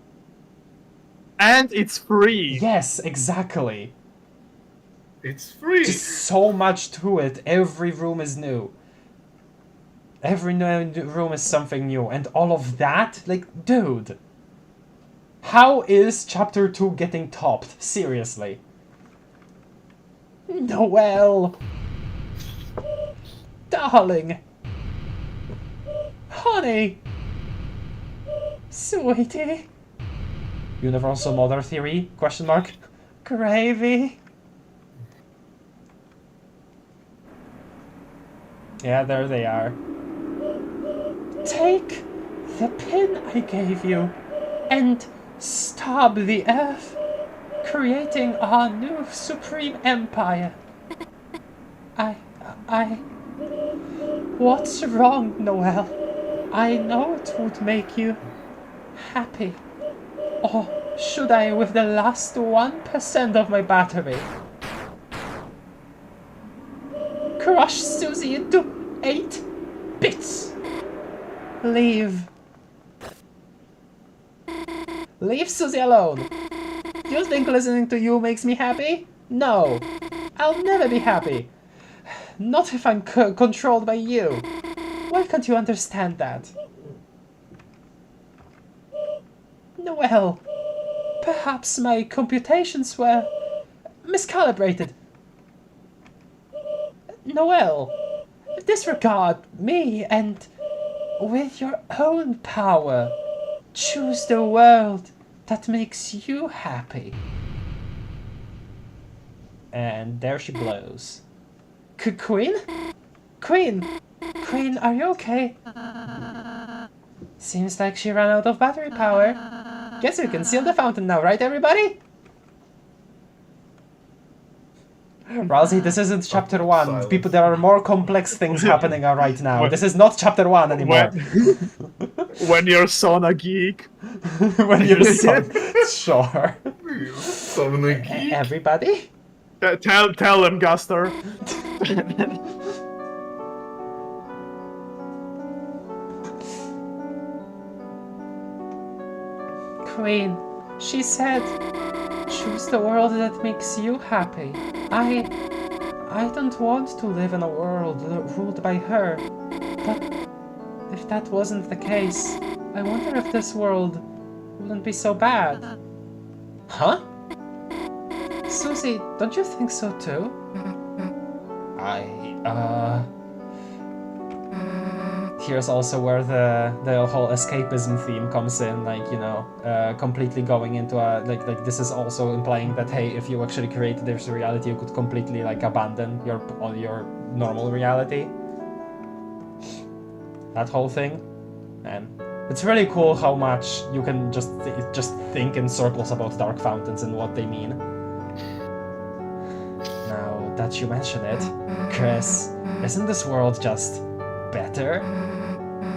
And it's free! Yes, exactly. It's free. Just so much to it. Every room is new. Every room is something new, and all of that, like, dude. How is chapter 2 getting topped? Seriously. Noelle! Darling! Honey! Sweetie! Universal Mother Theory? Question mark? Gravy? Yeah, there they are. Take the pin I gave you and stab the earth, creating our new supreme empire. What's wrong, Noelle? I know it would make you happy. Or should I with the last 1% of my battery? Crush Susie into 8 bits. Leave. Leave Susie alone. You think listening to you makes me happy? No. I'll never be happy. Not if I'm controlled by you. Why can't you understand that? Noel, perhaps my computations were miscalibrated. Noel, disregard me and, with your own power, choose the world that makes you happy. And there she blows. Queen? Queen! Queen, are you okay? Seems like she ran out of battery power. Guess we can seal the fountain now, right everybody? Rousey, this isn't chapter 1. Silence. People, there are more complex things happening right now. This is not chapter 1 anymore. When your son a geek. When you're so... Sure. Summon a geek. Everybody? Tell him, Guster. Queen, she said, choose the world that makes you happy. I don't want to live in a world ruled by her. But if that wasn't the case, I wonder if this world wouldn't be so bad. Huh? Susie, don't you think so too? Here's also where the whole escapism theme comes in, like, you know, completely going into a, like this is also implying that, hey, if you actually created this reality, you could completely, like, abandon your normal reality. That whole thing. And it's really cool how much you can just think in circles about dark fountains and what they mean. Now that you mention it, Chris, isn't this world just better?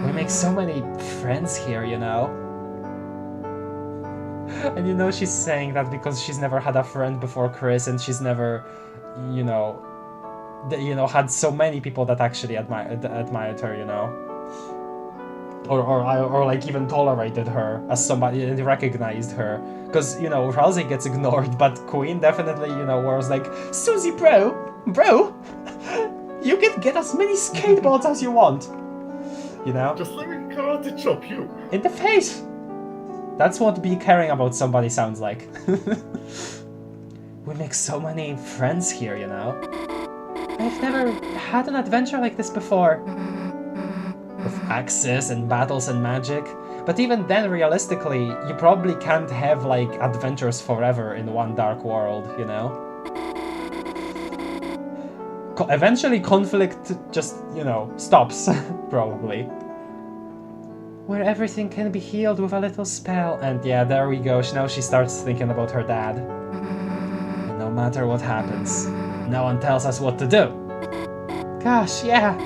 We make so many friends here, you know? And you know she's saying that because she's never had a friend before Chris, and she's never, you know, had so many people that actually admired her, you know? Or like even tolerated her as somebody and recognized her. Because, you know, Rousey gets ignored, but Queen definitely, you know, was like, Susie, bro, you can get as many skateboards as you want. You know? Just let me karate chop you. In the face! That's what be caring about somebody sounds like. We make so many friends here, you know? I've never had an adventure like this before. With axes and battles and magic. But even then, realistically, you probably can't have, like, adventures forever in one dark world, you know? Eventually conflict just, you know, stops, probably. Where everything can be healed with a little spell. And yeah, there we go. Now she starts thinking about her dad. And no matter what happens, no one tells us what to do. Gosh, yeah.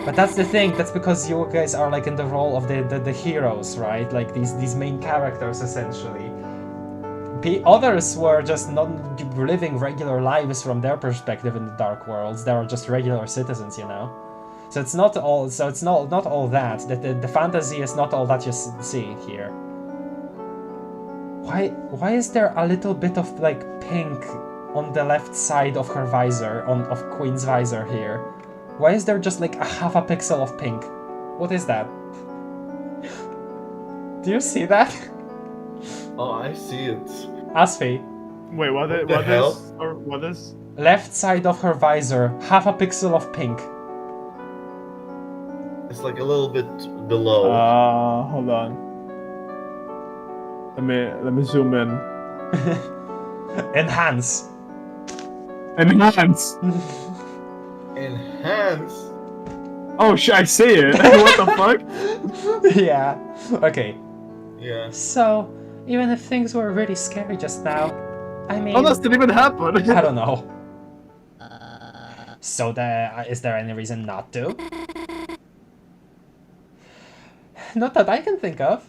But that's the thing, that's because you guys are like in the role of the heroes, right? Like these main characters, essentially. Others were just not living regular lives from their perspective in the Dark Worlds. They were just regular citizens, you know. So it's not all. So it's not all that. The fantasy is not all that you see here. Why is there a little bit of like pink on the left side of her visor, of Queen's visor here? Why is there just like a half a pixel of pink? What is that? Do you see that? Oh, I see it. Asfi. Wait, what is? Left side of her visor, half a pixel of pink. It's like a little bit below. Hold on. Let me zoom in. Enhance. Enhance. Enhance. Oh shit! I see it. What the fuck? Yeah. Okay. Yeah. So, even if things were really scary just now, I mean... Oh, that didn't even happen. I don't know. So, is there any reason not to? Not that I can think of.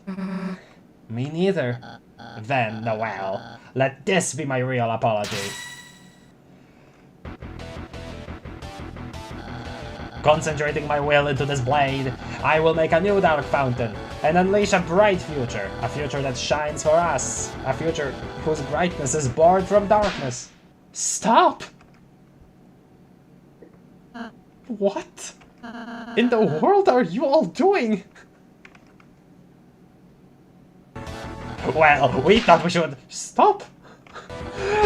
Me neither. Then, Noel, let this be my real apology. Concentrating my will into this blade, I will make a new dark fountain and unleash a bright future. A future that shines for us. A future whose brightness is born from darkness. Stop! What in the world are you all doing? Well, we thought we should stop.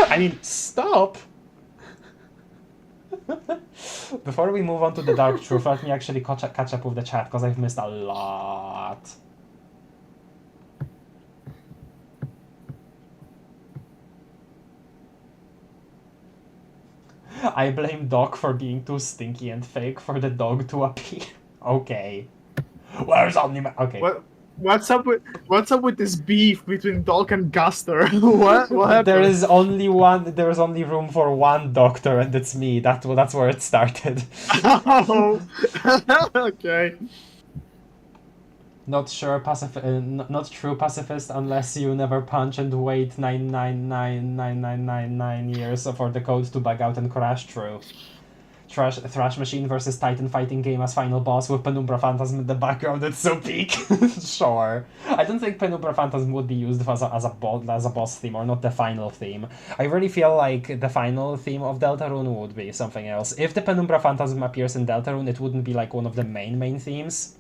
I mean, stop. Before we move on to the dark truth, let me actually catch up with the chat because I've missed a lot. I blame Doc for being too stinky and fake for the dog to appear. Okay. Where's Omni-Man? Okay. What's up with this beef between Doc and Guster? What happened? There is only one. There is only room for one doctor, and it's me. That's where it started. Oh, okay. Not true pacifist unless you never punch and wait 9999999 years for the code to bug out and crash. True. Thrash Machine versus Titan fighting game as final boss with Penumbra Phantasm in the background. It's so peak. Sure. I don't think Penumbra Phantasm would be used as a boss theme, or not the final theme. I really feel like the final theme of Deltarune would be something else. If the Penumbra Phantasm appears in Deltarune, it wouldn't be like one of the main themes.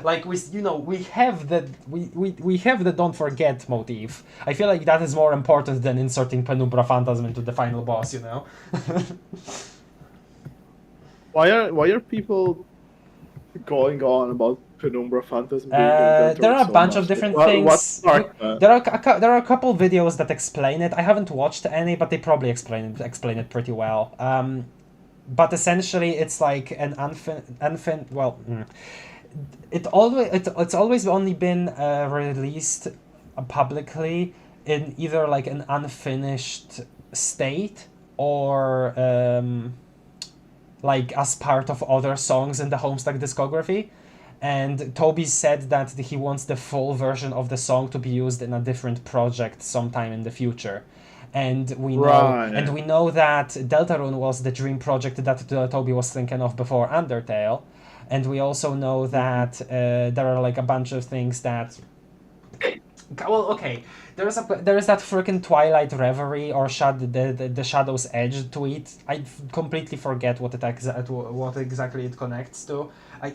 Like we have the Don't Forget motif. I feel like that is more important than inserting Penumbra Phantasm into the final boss. Why are people going on about Penumbra Phantasm? There are a bunch of different things. There are a couple videos that explain it. I haven't watched any, but they probably explain it pretty well. But essentially, it's like an it's always only been released publicly in either like an unfinished state or like as part of other songs in the Homestuck discography. And Toby said that he wants the full version of the song to be used in a different project sometime in the future. And we know that Deltarune was the dream project that Toby was thinking of before Undertale. And we also know that there are like a bunch of things that... Well, okay, there is that freaking Twilight Reverie or the Shadow's Edge tweet. I completely forget what exactly it connects to. I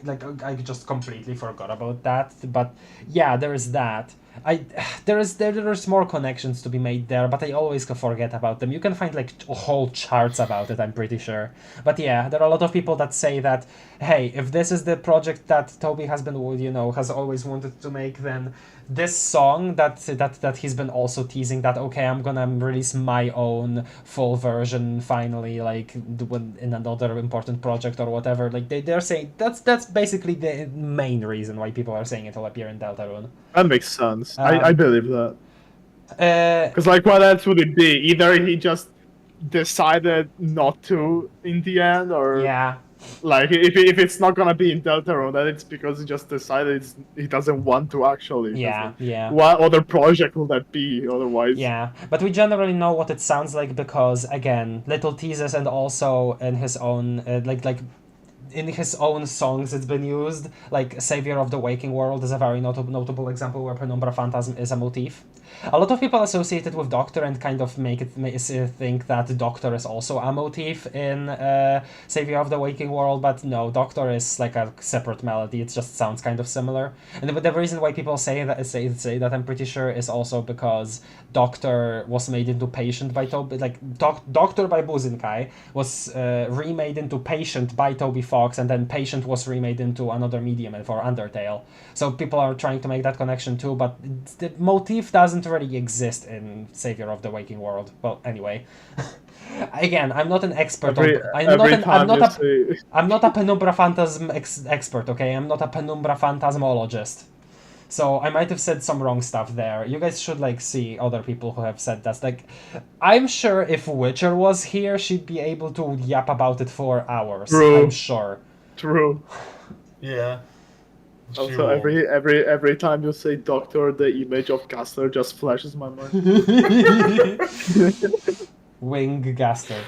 just completely forgot about that. But yeah, there is that. There's more connections to be made there, but I always forget about them. You can find like whole charts about it, I'm pretty sure. But yeah, there are a lot of people that say that, hey, if this is the project that Toby has always wanted to make, then this song that he's been also teasing that, okay, I'm gonna release my own full version finally, like in another important project or whatever. Like they're saying that's basically the main reason why people are saying it'll appear in Deltarune. That makes sense. I believe that. Because like, what else would it be? Either he just decided not to in the end, or yeah. Like, if it's not gonna be in Deltarune, then it's because he just decided he doesn't want to actually. Yeah, yeah. What other project will that be otherwise? Yeah, but we generally know what it sounds like because, again, little teases, and also in his own, in his own songs it's been used. Like, Savior of the Waking World is a very notable example where Penumbra Phantasm is a motif. A lot of people associate it with Doctor and kind of make it think that Doctor is also a motif in Savior of the Waking World, but no, Doctor is like a separate melody. It just sounds kind of similar. And the reason why people say that, I'm pretty sure, is also because Doctor was made into Patient by Toby, like Doctor by BlueSky was remade into Patient by Toby Fox, and then Patient was remade into another medium for Undertale. So people are trying to make that connection too, but the motif doesn't really exist in Savior of the Waking World. Well, anyway. Again, I'm not an expert I'm not a Penumbra Phantasm expert, okay? I'm not a Penumbra Phantasmologist. So I might have said some wrong stuff there. You guys should like see other people who have said that. Like, I'm sure if Witcher was here, she'd be able to yap about it for hours. True. I'm sure. True. Yeah. Also, every time you say Doctor, the image of Gaster just flashes my mind. Wing Gaster.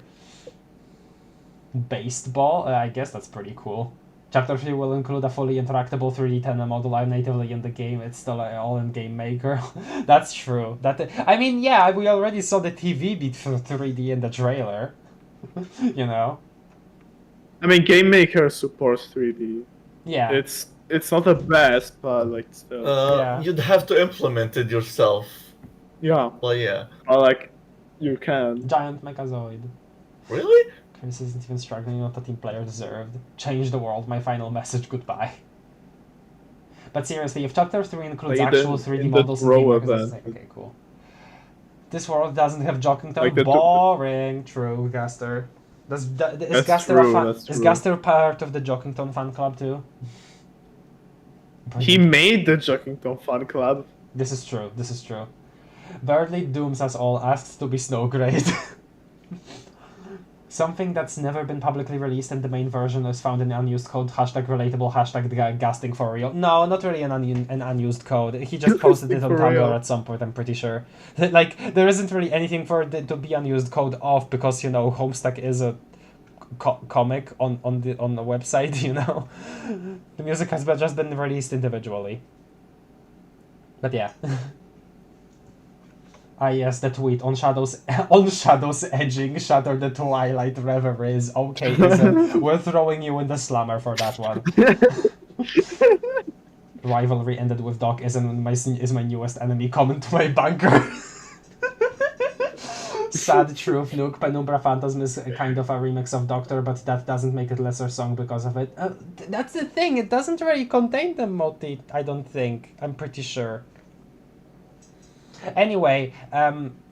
Baseball? I guess that's pretty cool. Chapter 3 will include a fully interactable 3D tenor model natively in the game. It's still all in Game Maker. That's true. I mean, yeah, we already saw the TV beat for 3D in the trailer. You know? I mean, Game Maker supports 3D. Yeah. It's it's not the best, but like still. Yeah. You'd have to implement it yourself. Yeah. Well, yeah. But like, you can. Giant Mechazoid. Really? Chris isn't even struggling, not a team player deserved. Change the world, my final message, goodbye. But seriously, if Chapter 3 includes Like actual the- 3D in the models and throw game mechanics, event. it's like, okay, cool. This world doesn't have Jockington. Like the- Boring. True, Gaster. Is That's Gaster true, a fan? that's Is true. Gaster part of the Jockington fan club too? He made the Jockington fan club. This is true. This is true. Birdly dooms us all. Asks to be Snowgrade. Something that's never been publicly released and the main version is found in unused code. #relatable. #gasting for real. No, not really an unused code. He just posted it on For Tumblr real. at some point, I'm pretty sure. Like, there isn't really anything for it to be unused code of because, you know, Homestuck is a comic on the website, you know. The music has just been released individually. But yeah. Ah yes, the tweet on shadows edging, shatter the twilight reveries. Okay, Izzy, we're throwing you in the slammer for that one. Rivalry ended with Doc is my newest enemy. Coming to my bunker. Sad truth, Nuke. Penumbra Phantasm is a kind of a remix of Doctor, but that doesn't make it lesser song because of it. That's the thing. It doesn't really contain the motif. I don't think. I'm pretty sure. Anyway,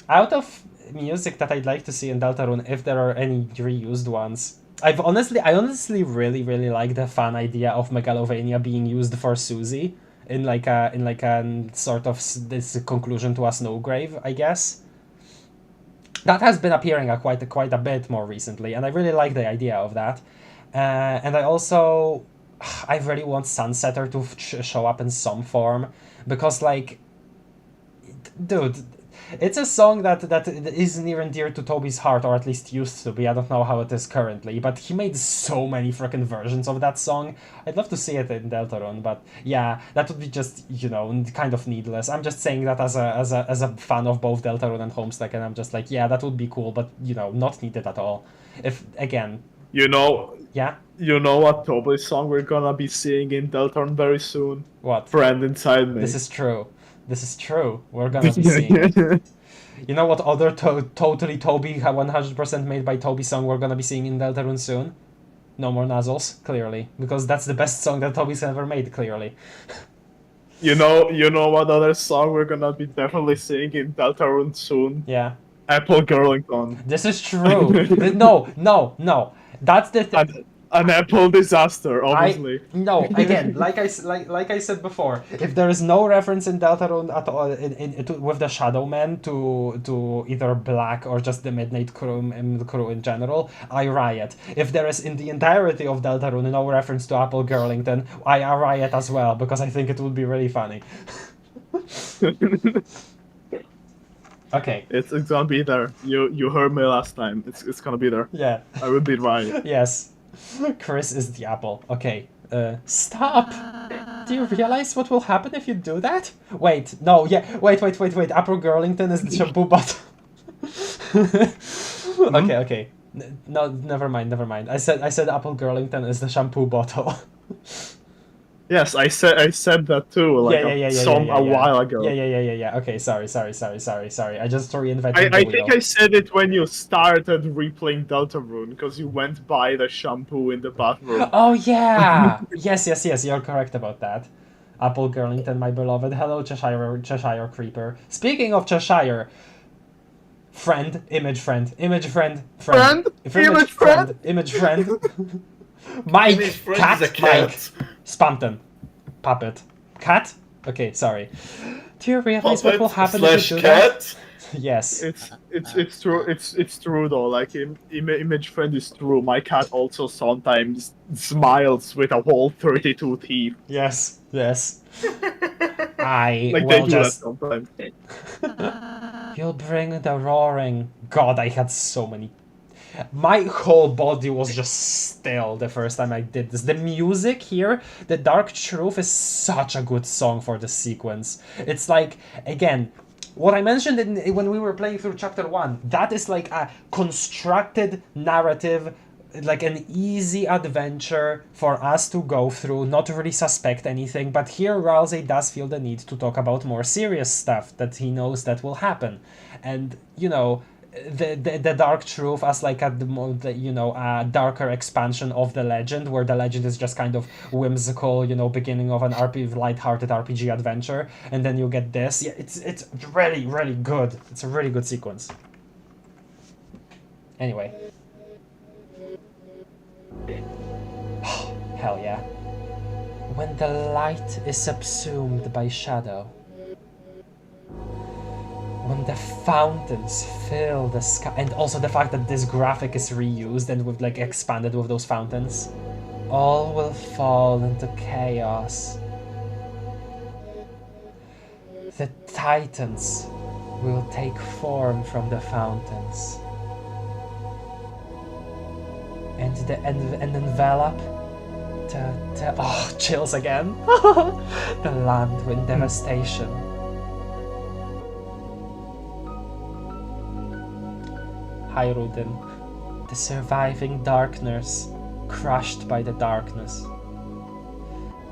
out of music that I'd like to see in Deltarune, if there are any reused ones, I honestly really like the fun idea of Megalovania being used for Susie in like a sort of this conclusion to a Snowgrave, I guess. That has been appearing quite a bit more recently, and I really like the idea of that. And I really want Sunsetter to show up in some form, because like, dude, it's a song that is near and dear to Toby's heart, or at least used to be. I don't know how it is currently, but he made so many freaking versions of that song. I'd love to see it in Deltarune, but yeah, that would be just, you know, kind of needless. I'm just saying that as a fan of both Deltarune and Homestuck, and I'm just like, yeah, that would be cool, but, you know, not needed at all. If, again... You know... Yeah? You know what Toby's song we're gonna be seeing in Deltarune very soon? What? Friend Inside Me. This is true. This is true. We're gonna be seeing it. You know what other totally Toby, 100% made by Toby song we're gonna be seeing in Deltarune soon? No More Nozzles, clearly. Because that's the best song that Toby's ever made, clearly. You know what other song we're gonna be definitely seeing in Deltarune soon? Yeah. Apple Girlington. This is true. No. That's the thing. An Apple disaster, obviously. No, again, like I said before, if there is no reference in Deltarune at all with the Shadow Man to either Black or just the Midnight Crew in general, I riot. If there is in the entirety of Deltarune no reference to Apple Girlington, I riot as well, because I think it would be really funny. Okay. It's gonna be there. You heard me last time. It's gonna be there. Yeah. I will be right. Yes. Chris is the apple. Okay. Stop! Do you realize what will happen if you do that? Wait, no, yeah, wait. Apple Girlington is the shampoo bottle. Okay. No, never mind. I said Apple Girlington is the shampoo bottle. Yes, I said that too, like a while ago. Yeah. Okay, sorry. I just reinvented the I wheel. think I said it when you started replaying Deltarune, because you went by the shampoo in the bathroom. Oh yeah! yes, you're correct about that. Apple Girlington, my beloved. Hello, Cheshire Creeper. Speaking of Cheshire, image friend. Image friend. Mike, Image friend cat, is a cat. Mike. Spanton. Puppet. Cat? Okay, sorry. Do you realize what will happen if you do cat? that? Yes. It's true. It's true though. Like image friend is true. My cat also sometimes smiles with a whole 32 teeth. Yes. I Like will they do just... that sometimes. You'll bring the roaring. God, I had so many. My whole body was just still the first time I did this. The music here, The Dark Truth, is such a good song for the sequence. It's like, again, what I mentioned when we were playing through Chapter 1, that is like a constructed narrative like an easy adventure for us to go through, not really suspect anything, but here Ralsei does feel the need to talk about more serious stuff that he knows that will happen. And, you know, the dark truth as like a darker expansion of the legend, where the legend is just kind of whimsical, you know, beginning of an light-hearted RPG adventure, and then you get this. Yeah, it's really, really good. It's a really good sequence. Anyway. Hell yeah. When the light is subsumed by shadow. When the fountains fill the sky, and also the fact that this graphic is reused and we've like expanded with those fountains, all will fall into chaos. The titans will take form from the fountains and envelop chills again. The land with devastation. Hyrule, the surviving darkness, crushed by the darkness,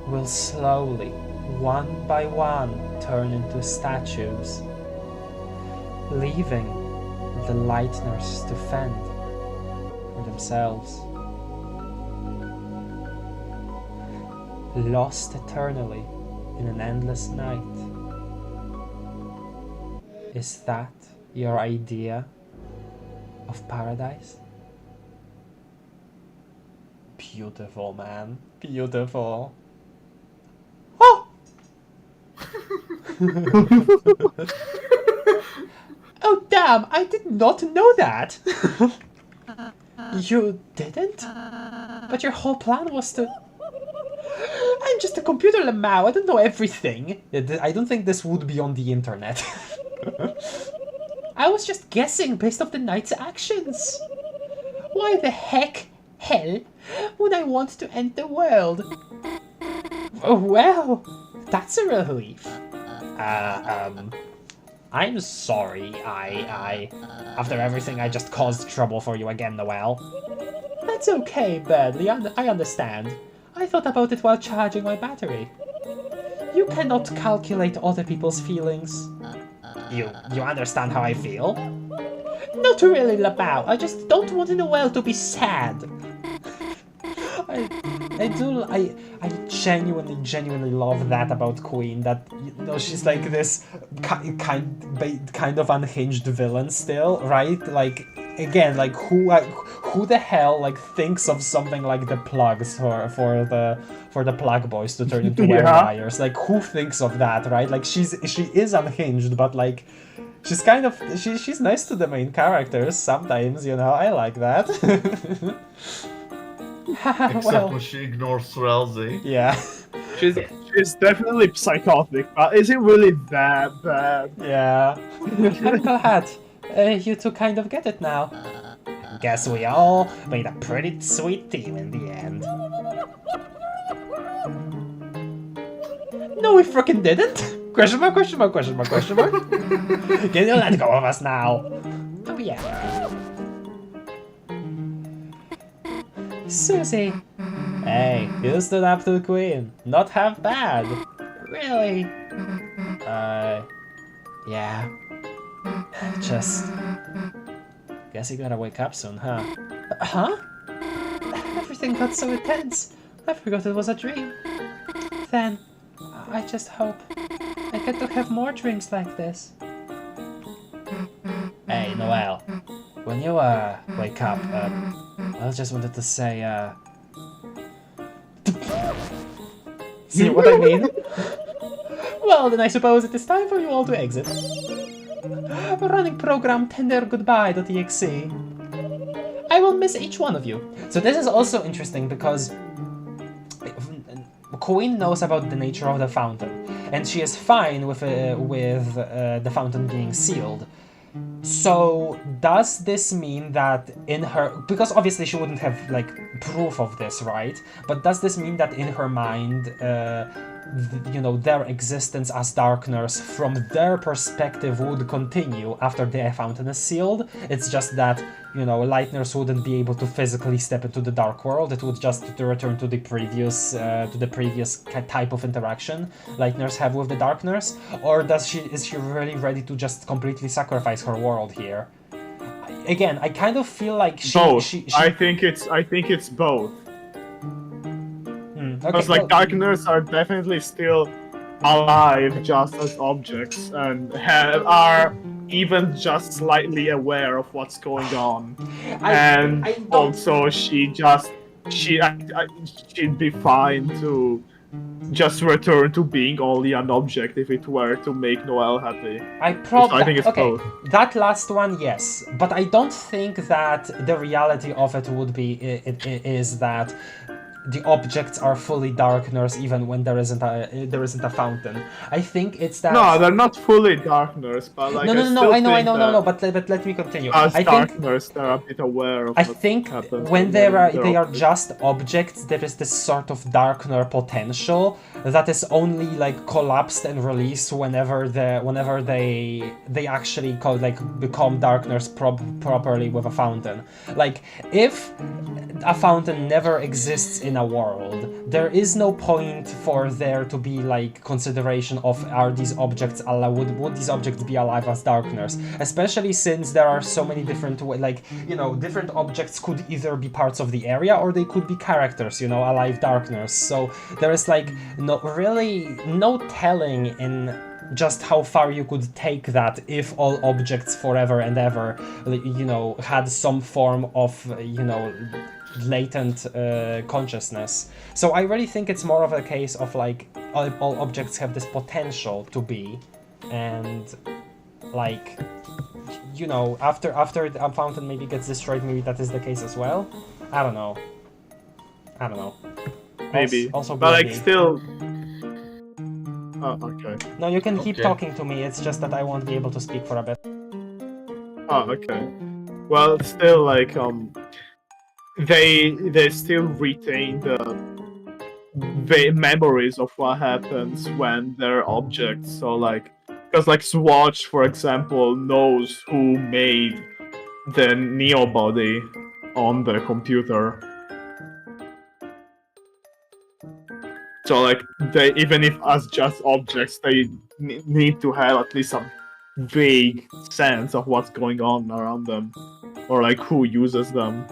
will slowly, one by one, turn into statues, leaving the Lightners to fend for themselves. Lost eternally in an endless night. Is that your idea of paradise? Beautiful, man. Beautiful. Oh! Oh, damn! I did not know that! You didn't? But your whole plan was to... I'm just a computer, Lamau. I don't know everything. I don't think this would be on the internet. I was just guessing based off the knight's actions. Why the hell would I want to end the world? Oh, well, that's a relief. I'm sorry, after everything I just caused trouble for you again, Noelle. That's okay, Badly, I understand. I thought about it while charging my battery. You cannot calculate other people's feelings. You understand how I feel? Not really, Labao. I just don't want Noelle to be sad. I genuinely love that about Queen, that, you know, she's like this kind of unhinged villain still, right? Like, again, like who the hell like thinks of something like the plugs for the plug boys to turn into wires? Like, who thinks of that, right? Like, she is unhinged, but like she's kind of she's nice to the main characters sometimes, you know. I like that. Except when she ignores Ralsei. Yeah. She's definitely psychotic, but is it really that bad? Yeah. I'm glad. You two kind of get it now. Guess we all made a pretty sweet team in the end. No, we frickin' didn't! Question mark, question mark, question mark, question mark. Can you let go of us now? Oh yeah. Susie! Hey, you stood up to the queen. Not half bad. Really? Yeah. Just... guess you gotta wake up soon, huh? Huh? Everything got so intense. I forgot it was a dream. Then, I just hope I get to have more dreams like this. Hey, Noelle. When you, wake up, I just wanted to say, see what I mean? Well, then I suppose it is time for you all to exit. Running program tender goodbye.exe. I will miss each one of you. So this is also interesting because Queen knows about the nature of the fountain, and she is fine with the fountain being sealed. So does this mean that in her, because obviously she wouldn't have like proof of this, right? But does this mean that in her mind their existence as darkness from their perspective would continue after the fountain is sealed. It's just that, Lightners wouldn't be able to physically step into the dark world. It would just return to the previous type of interaction Lightners have with the darkness. Or is she really ready to just completely sacrifice her world here? Again, I kind of feel like both. she I think it's both. Okay, Because darkness are definitely still alive just as objects and are even just slightly aware of what's going on. Also she'd be fine to just return to being only an object if it were to make Noelle happy. I think it's both. That last one, yes, but I don't think that the reality of it would be is that the objects are fully darkness even when there isn't a fountain. I think it's that. No, they're not fully darkness, but like I know. But let me continue. As darkness, they're a bit aware of. I think when they are just objects, there is this sort of darkner potential that is only like collapsed and released whenever they actually become darkness properly with a fountain. Like if a fountain never exists in a world, there is no point for there to be like consideration of are these objects would these objects be alive as darkness, especially since there are so many different different objects could either be parts of the area or they could be characters, alive darkness. So there is no telling in just how far you could take that if all objects forever and ever had some form of latent consciousness. So I really think it's more of a case of like all objects have this potential to be, and after the fountain maybe gets destroyed, maybe that is the case as well. I don't know. Maybe. Also but still. Oh, okay. No, you can keep talking to me. It's just that I won't be able to speak for a bit. Oh, okay. Well, still they still retain the memories of what happens when they're objects. So because Swatch, for example, knows who made the Neo body on the computer. So they, even if as just objects, they need to have at least some vague sense of what's going on around them, or who uses them.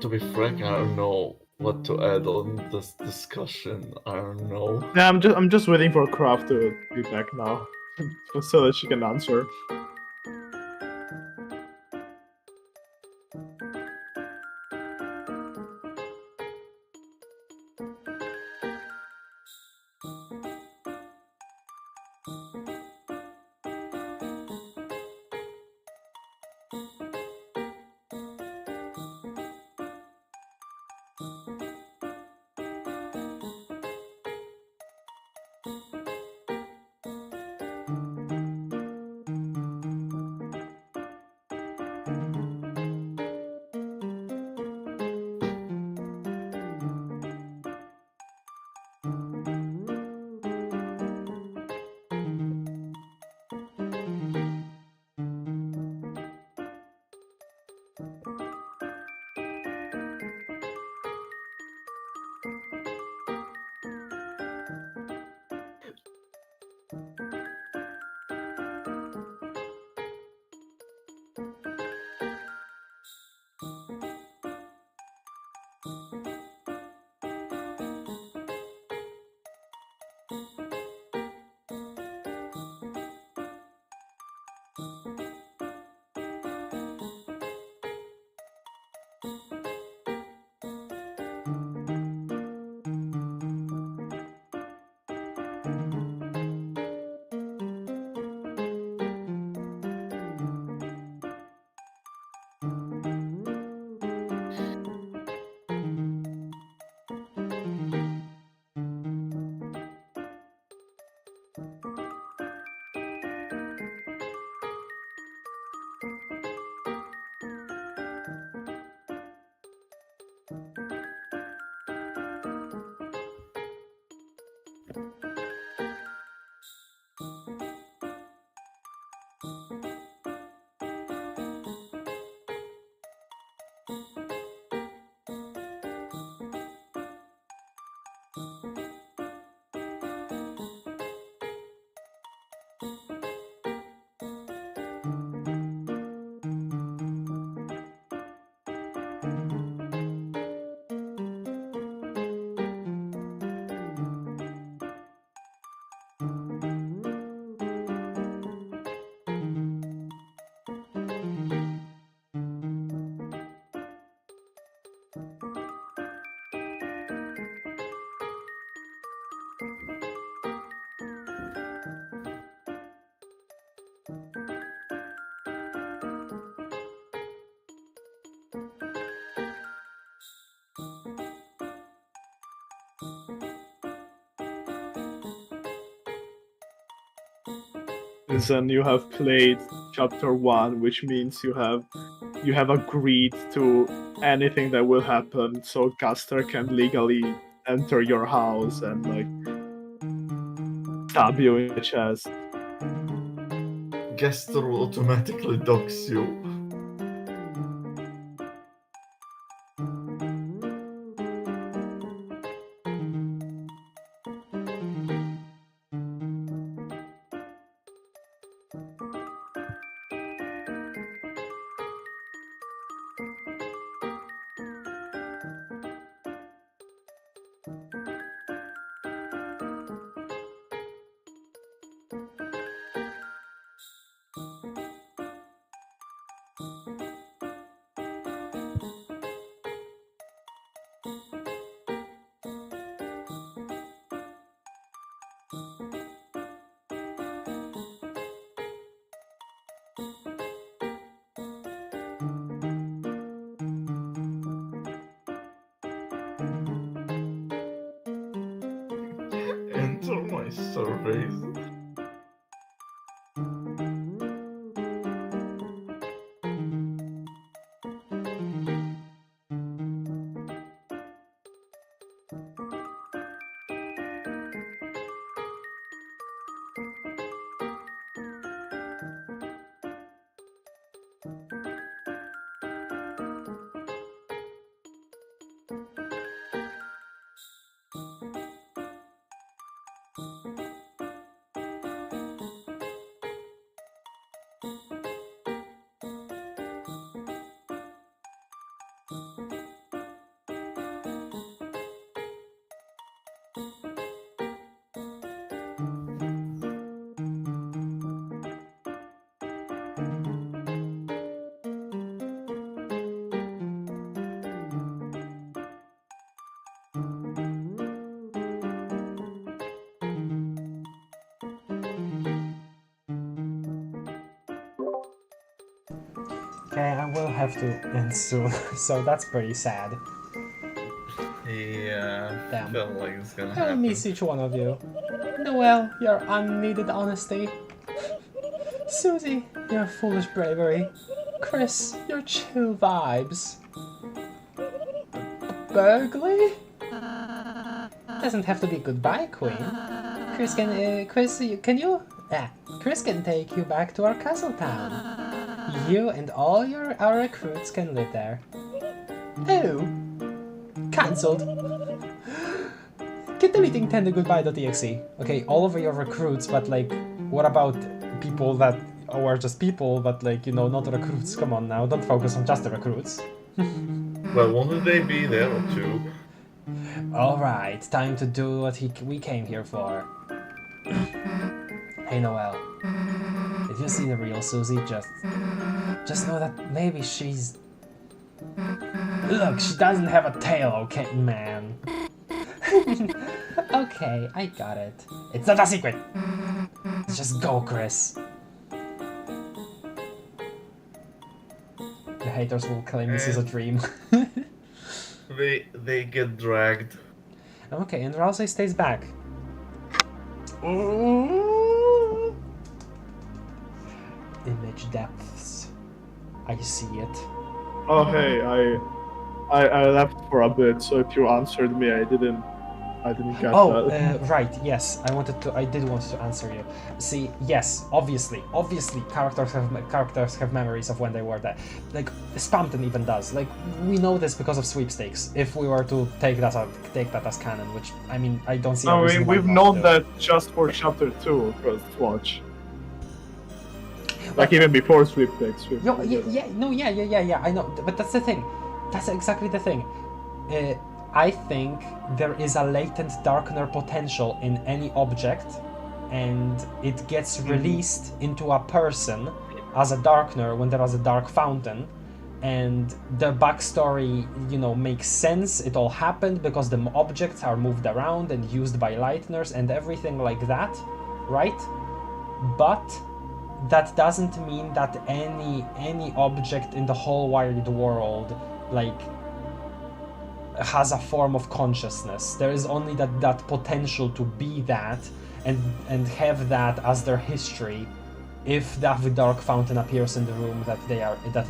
To be frank, I don't know what to add on this discussion. I don't know. Yeah, I'm just waiting for Kraft to be back now, so that she can answer. is then you have played chapter 1, which means you have agreed to anything that will happen, so Caster can legally enter your house and like stab you in the chest. Gaster will automatically dox you. Enter my surveys. Okay, I will have to end soon, so that's pretty sad. Yeah, Damn. felt like it's gonna I happen. miss each one of you. Noel, your unneeded honesty. Susie, your foolish bravery. Chris, your chill vibes. Burgley? Doesn't have to be goodbye, Queen. Chris can take you back to our castle town. You and all our recruits can live there. Oh, cancelled. Get deleting tendergoodbye.exe. Okay, all of your recruits, but like, what about people that are just people, but like, you know, not recruits? Come on now, don't focus on just the recruits. Well, won't they be there or two? Alright, time to do what we came here for. Hey Noel, if you see the real Susie, just know that maybe she's... Look, she doesn't have a tail, okay, man. Okay, I got it. It's not a secret. Let's just go, Chris. The haters will claim this is a dream. They get dragged. Okay, and Rousey stays back. Image depths. I see it. Oh hey, I left for a bit, so if you answered me, I didn't get that. Right, yes, I did want to answer you. See, yes, obviously, characters have memories of when they were there. Like, Spampton even does. Like, we know this because of sweepstakes, if we were to take that as canon, which, I mean, I don't see a I reason mean, why we've not known to. that just for chapter 2 first watch. Like, even before sweepstakes. Yeah, I know, but that's the thing. That's exactly the thing. I think there is a latent darkener potential in any object, and it gets released into a person as a darkener when there is a dark fountain, and the backstory, you know, makes sense. It all happened because the objects are moved around and used by lighteners and everything like that, right? But that doesn't mean that any object in the whole wide world, like, has a form of consciousness. There is only that potential to be that and have that as their history if the dark fountain appears in the room that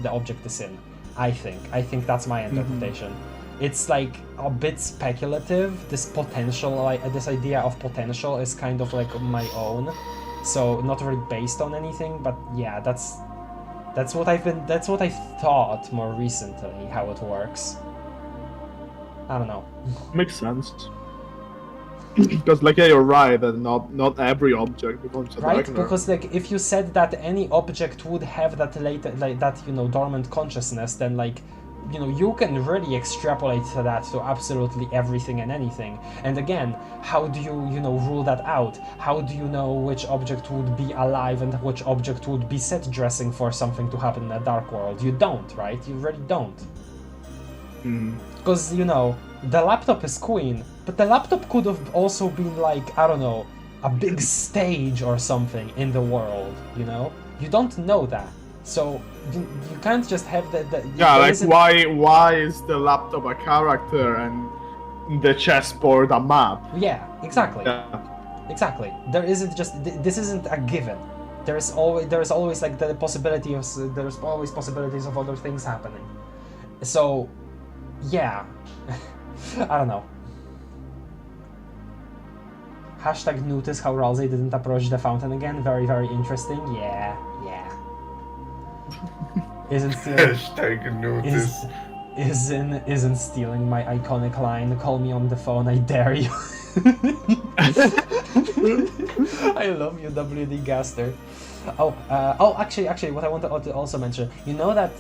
the object is in. I think that's my interpretation. It's like a bit speculative. This potential, like this idea of potential, is kind of like my own, so not really based on anything. But yeah, that's what I thought more recently how it works. I don't know. Makes sense. Because like yeah, you're right that not every object becomes a Right, darkener. because like if you said that any object would have that dormant consciousness, then like you can really extrapolate that to absolutely everything and anything. And again, how do you rule that out? How do you know which object would be alive and which object would be set dressing for something to happen in a dark world? You don't, right? You really don't. Because the laptop is queen, but the laptop could have also been like, I don't know, a big stage or something in the world, You don't know that. So you can't just have Yeah, like why is the laptop a character and the chessboard a map? Yeah, exactly. Yeah. Exactly. There isn't just this isn't a given. There's always like the possibility of there's always possibilities of other things happening. So yeah. I don't know. Hashtag notice how Ralsei didn't approach the fountain again. Very, very interesting. Yeah. Isn't stealing Hashtag notice. isn't stealing my iconic line. Call me on the phone, I dare you. I love you, WD Gaster. Actually, what I want to also mention, that.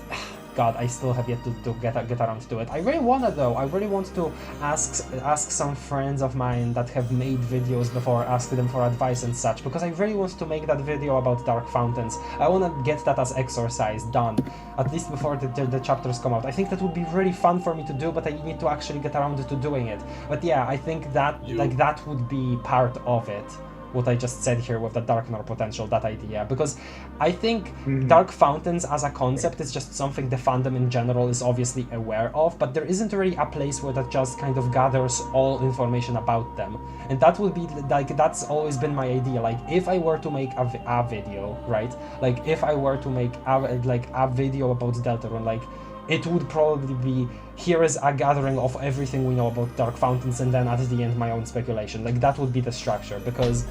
God, I still have yet to get around to it. I really want to ask some friends of mine that have made videos before, ask them for advice and such, because I really want to make that video about dark fountains. I want to get that as exercise done, at least before the chapters come out. I think that would be really fun for me to do, but I need to actually get around to doing it. But yeah, I think that that would be part of it. What I just said here with the darkener potential, that idea, because I think dark fountains as a concept is just something the fandom in general is obviously aware of, but there isn't really a place where that just kind of gathers all information about them. And that would be like, that's always been my idea. Like if I were to make a video, right? Like if I were to make a video about Deltarune, like it would probably be, here is a gathering of everything we know about dark fountains, and then at the end my own speculation. Like that would be the structure, because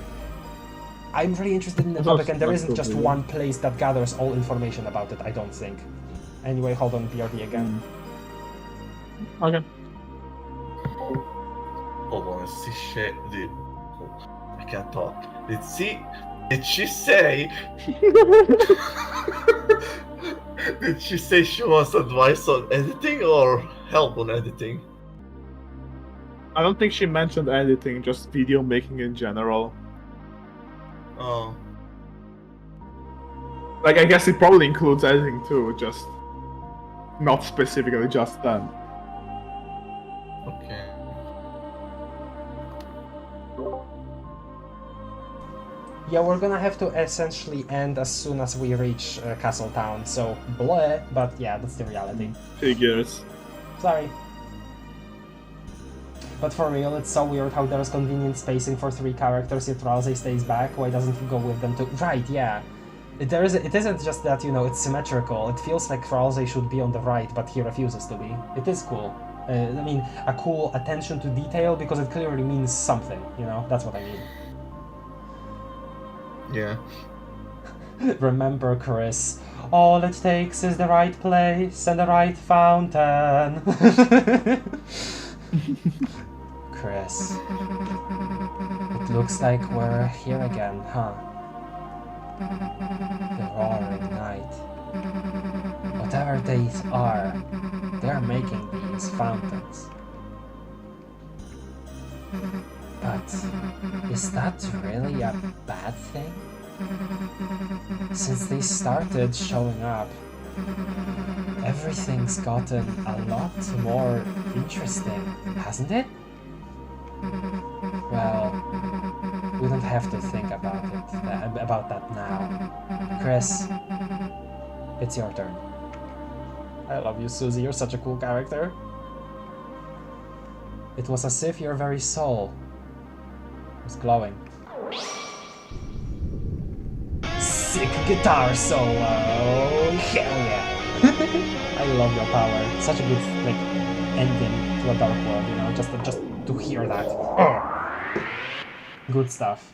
I'm really interested in the topic, and there isn't just one place that gathers all information about it, I don't think. Anyway, hold on, BRD again. Okay. Hold on, I can't talk. Did she say? Did she say she wants advice on editing or help on editing? I don't think she mentioned editing, just video making in general. Oh. Like, I guess it probably includes editing too, just not specifically just that. Okay. Yeah, we're gonna have to essentially end as soon as we reach Castle Town, so bleh, but yeah, that's the reality. Figures. Sorry. But for real, it's so weird how there's convenient spacing for 3 characters, yet Ralsei stays back. Why doesn't he go with them too? Right, yeah. It isn't just that, it's symmetrical. It feels like Ralsei should be on the right, but he refuses to be. It is cool. I mean, a cool attention to detail, because it clearly means something, That's what I mean. Yeah. Remember, Chris, all it takes is the right place and the right fountain. Chris, it looks like we're here again, huh? The roaring night. Whatever they are, they're making these fountains. But is that really a bad thing? Since they started showing up, everything's gotten a lot more interesting, hasn't it? Well, we don't have to think about that now. Chris, it's your turn. I love you, Susie. You're such a cool character. It was as if your very soul was glowing. sick guitar solo. Hell yeah. I love your power. Such a good like ending to a dark world, you know, just to hear that. Oh. Good stuff.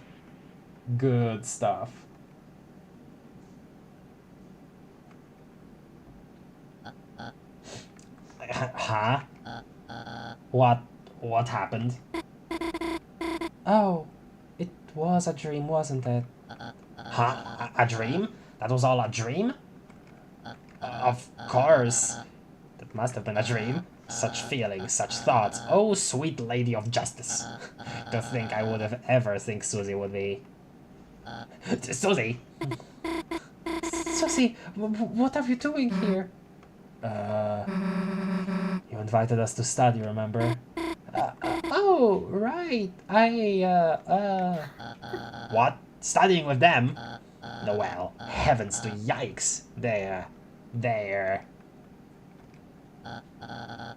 Good stuff. Huh? What happened? Oh, it was a dream, wasn't it? Huh? A dream? That was all a dream? Of course. That must have been a dream. Such feelings, such thoughts. Oh, sweet lady of justice. To think I would have ever think Susie would be... Susie! Susie, what are you doing here? You invited us to study, remember? Oh, right. What? Studying with them? No, well, heavens to yikes. There.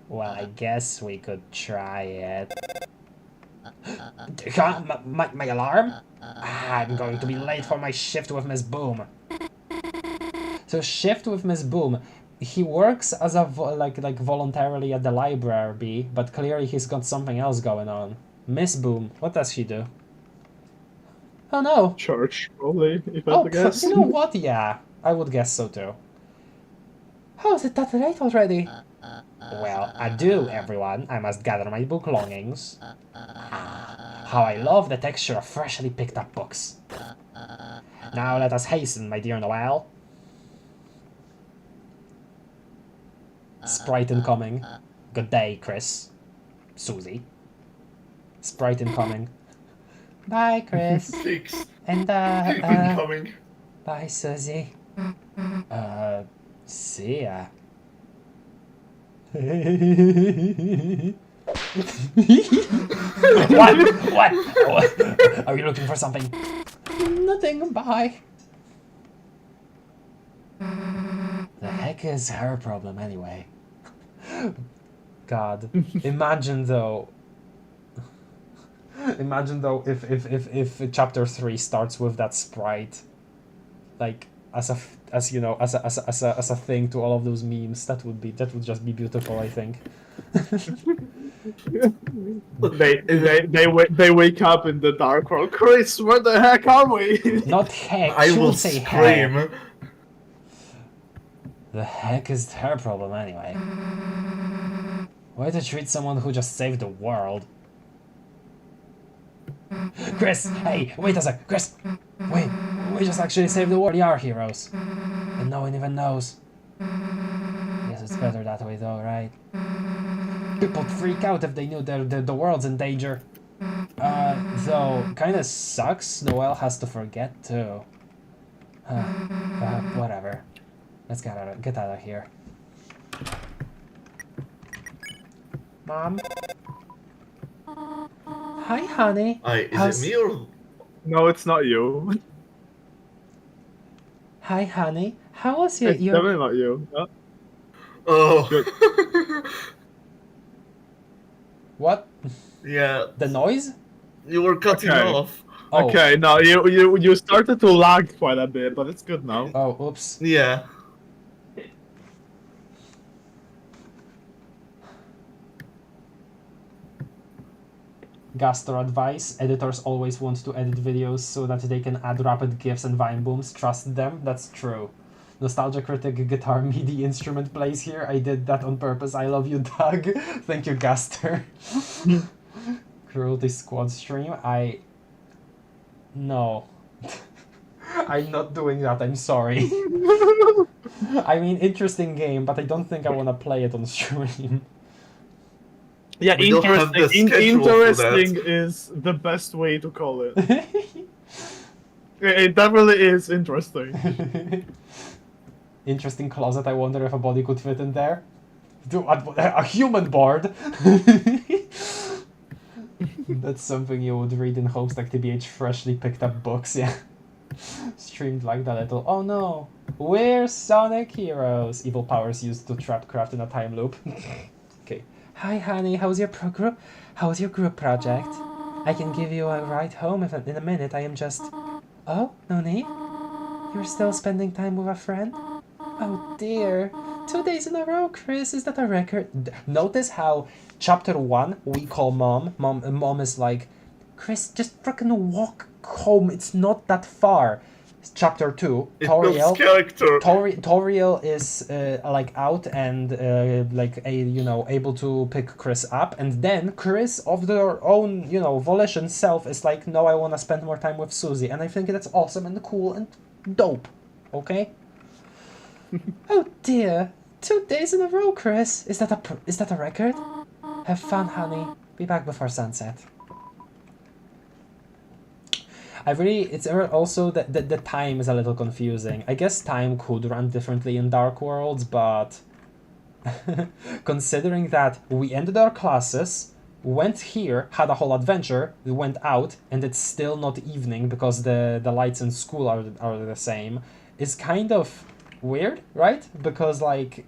Well, I guess we could try it. My alarm? I'm going to be late for my shift with Miss Boom. So shift with Miss Boom. He works as a like voluntarily at the library, but clearly he's got something else going on. Miss Boom, what does she do? Oh no! Church, probably, if I Oh, had to guess. you know what? Yeah, I would guess so too. How is it that late already? Well, adieu, everyone. I must gather my belongings. How I love the texture of freshly picked up books. Now let us hasten, my dear Noel. Sprite incoming. Good day, Chris. Susie. Sprite incoming. Bye, Chris. 6. And, Incoming. bye, Susie. See ya. What? Are you looking for something? Nothing, bye. The heck is her problem anyway? God, imagine though if chapter 3 starts with that sprite, like as a thing to all of those memes. That would just be beautiful, I think. They wake up in the dark world. Chris, where the heck are we? Not heck. I She will would say hell. scream. The heck is her problem anyway? Why to treat someone who just saved the world? Chris, hey, wait a sec, Chris. Wait, we just actually saved the world. We are heroes, and no one even knows. Guess it's better that way, though, right? People'd freak out if they knew the world's in danger. Though, kinda sucks. Noel has to forget too. Whatever. Let's get out of here. Mom? Hi, honey. Is it me or... No, it's not you. Hi, honey. How was your... It's definitely not you. No. Oh. What? Yeah. The noise? You were cutting Okay. off. Oh. Okay, no, you started to lag quite a bit, but it's good now. Oh, oops. Yeah. Gaster advice. Editors always want to edit videos so that they can add rapid GIFs and vine booms. Trust them. That's true. Nostalgia Critic guitar MIDI instrument plays here. I did that on purpose. I love you, Doug. Thank you, Gaster. Cruelty Squad stream. No. I'm not doing that. I'm sorry. I mean, interesting game, but I don't think I want to play it on stream. Yeah, We don't have the schedule interesting for that. is the best way to call it. It definitely is interesting. Interesting closet. I wonder if a body could fit in there. A human board. That's something you would read in Homestuck TBH freshly picked up books. Yeah. Streamed like that little. Oh no, we're Sonic Heroes. Evil powers used to trap craft in a time loop. Okay. Hi, honey. How's your group? How's your group project? I can give you a ride home in a minute. I am just. Oh, no need. You're still spending time with a friend? Oh dear. 2 days in a row, Chris. Is that a record? Notice how chapter 1 we call mom. Mom is like, Chris, just freaking walk home. It's not that far. Chapter 2, It builds Toriel. character. Toriel is like out and able to pick Chris up, and then Chris of their own volition self is like, no, I want to spend more time with Susie, and I think that's awesome and cool and dope. Okay. Oh dear, 2 days in a row, Chris. Is that a record? Have fun, honey. Be back before sunset. It's also that the time is a little confusing. I guess time could run differently in Dark Worlds, but considering that we ended our classes, went here, had a whole adventure, we went out, and it's still not evening because the lights in school are the same, is kind of weird, right? Because like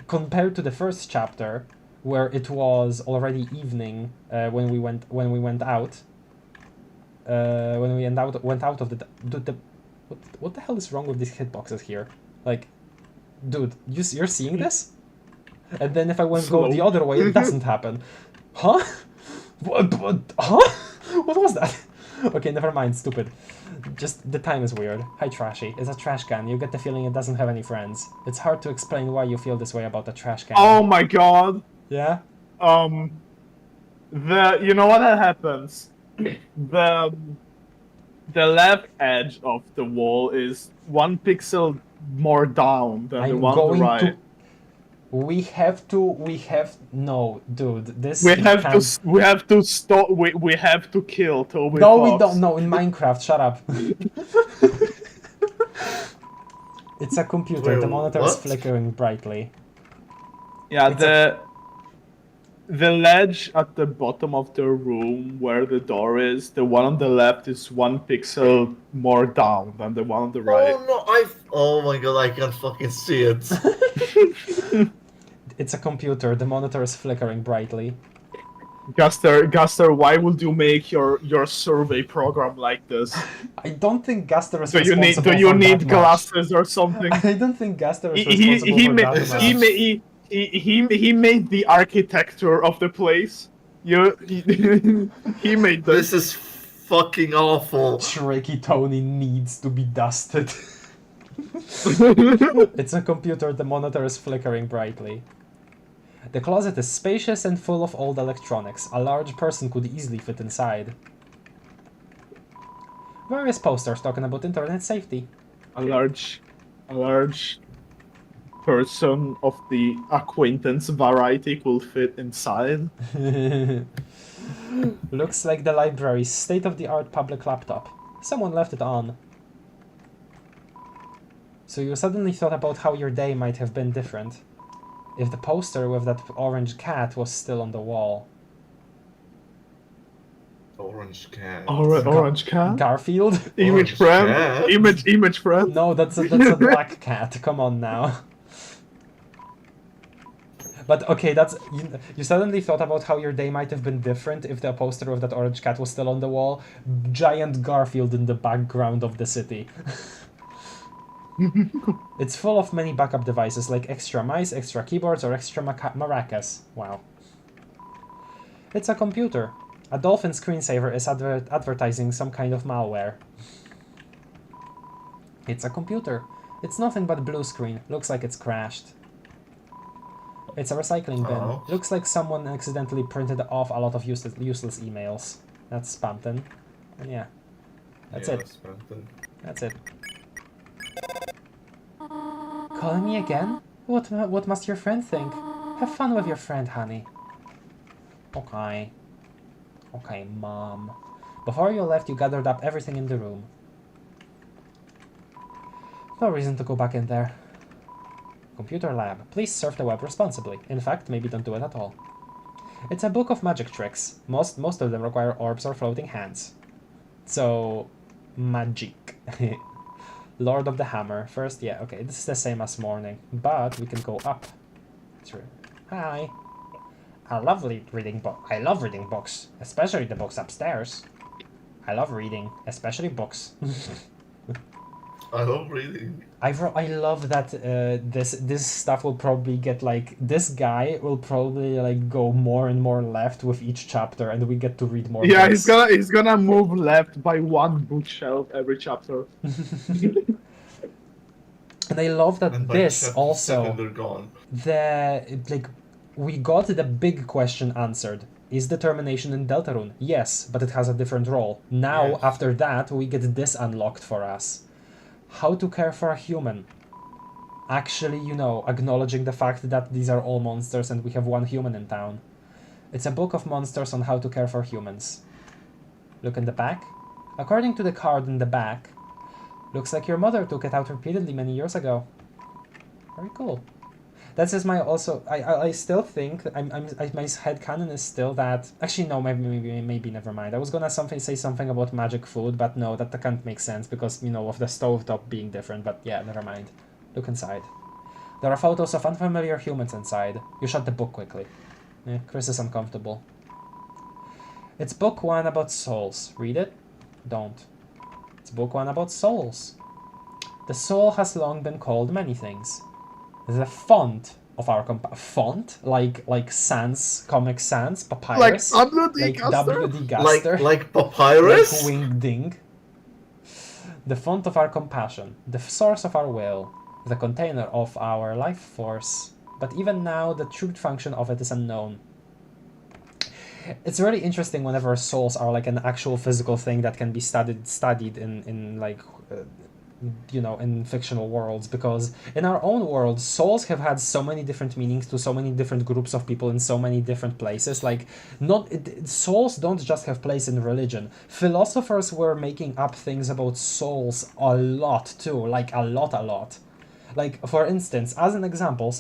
compared to the first chapter, where it was already evening when we went out. When we went out of what the hell is wrong with these hitboxes here? Like, dude, you're seeing this? And then if I go the other way, it doesn't happen. Huh? Huh? What was that? Okay, never mind, stupid. Just the time is weird. Hi, Trashy. It's a trash can. You get the feeling it doesn't have any friends. It's hard to explain why you feel this way about the trash can. Oh my god. Yeah? You know what happens? The left edge of the wall is 1 pixel more down than the one on the right. No, dude, this We have to stop. We have to kill Toby. No, Fox. we don't. No, in Minecraft, shut up. It's a computer. Wait, the monitor is what? flickering brightly. Yeah, the ledge at the bottom of the room where the door is, the one on the left is 1 pixel more down than the one on the right. Oh no, oh my god, I can't fucking see it. It's a computer. The monitor is flickering brightly. Gaster, why would you make your survey program like this? I don't think Gaster is Do you responsible need for that glasses or something? much. I don't think Gaster is responsible for that much. He made the architecture of the place. He made this. This is fucking awful. Tricky Tony needs to be dusted. It's a computer. The monitor is flickering brightly. The closet is spacious and full of old electronics. A large person could easily fit inside. Various posters talking about internet safety. A large person of the acquaintance variety will fit inside. Looks like the library's state-of-the-art public laptop. Someone left it on. So you suddenly thought about how your day might have been different if the poster with that orange cat was still on the wall. Orange cat. Orange cat? Garfield? Image Orange friend? cat? Image friend? No, that's a black cat. Come on now. But okay, you suddenly thought about how your day might have been different if the poster of that orange cat was still on the wall. Giant Garfield in the background of the city. It's full of many backup devices like extra mice, extra keyboards, or extra maracas. Wow. It's a computer. A dolphin screensaver is advertising some kind of malware. It's a computer. It's nothing but blue screen. Looks like it's crashed. It's a recycling bin. Oh. Looks like someone accidentally printed off a lot of useless emails. That's Spamton. And yeah. That's it. That's it. Calling me again? What must your friend think? Have fun with your friend, honey. Okay. Okay, Mom. Before you left, you gathered up everything in the room. No reason to go back in there. Computer lab. Please surf the web responsibly. In fact, maybe don't do it at all. It's a book of magic tricks. Most of them require orbs or floating hands. So, magic. Lord of the Hammer. First, yeah, okay, this is the same as morning, but we can go up. Hi. I love reading books, especially the books upstairs. I love reading, especially books. I love reading. I love that this stuff will probably get like this guy will probably like go more and more left with each chapter, and we get to read more. Yeah, books. he's gonna move left by one bookshelf every chapter. And I love that And by this chapter also 7 they're gone. we got the big question answered. Is determination in Deltarune? Yes, but it has a different role. Now, Yes. after that, we get this unlocked for us. How to care for a human. Actually, you know, acknowledging the fact that these are all monsters and we have one human in town. It's a book of monsters on how to care for humans. Look in the back. According to the card in the back, looks like your mother took it out repeatedly many years ago. Very cool. That's just my also. I still think my headcanon is still that. Actually, no, maybe never mind. I was gonna say something about magic food, but no, that can't make sense because you know of the stovetop being different. But yeah, never mind. Look inside. There are photos of unfamiliar humans inside. You shut the book quickly. Yeah, Chris is uncomfortable. It's book 1 about souls. Read it? Don't. It's book 1 about souls. The soul has long been called many things. The font of our font, like Sans, Comic Sans, Papyrus, Like W.D. like Gaster? W.D. Gaster, Like Papyrus? like Wing Ding. The font of our compassion, the source of our will, the container of our life force. But even now, the true function of it is unknown. It's really interesting whenever souls are like an actual physical thing that can be studied in like you know, in fictional worlds, because in our own world souls have had so many different meanings to so many different groups of people in so many different places. Like souls don't just have place in religion. Philosophers were making up things about souls a lot too, like a lot. Like, for instance, as an example,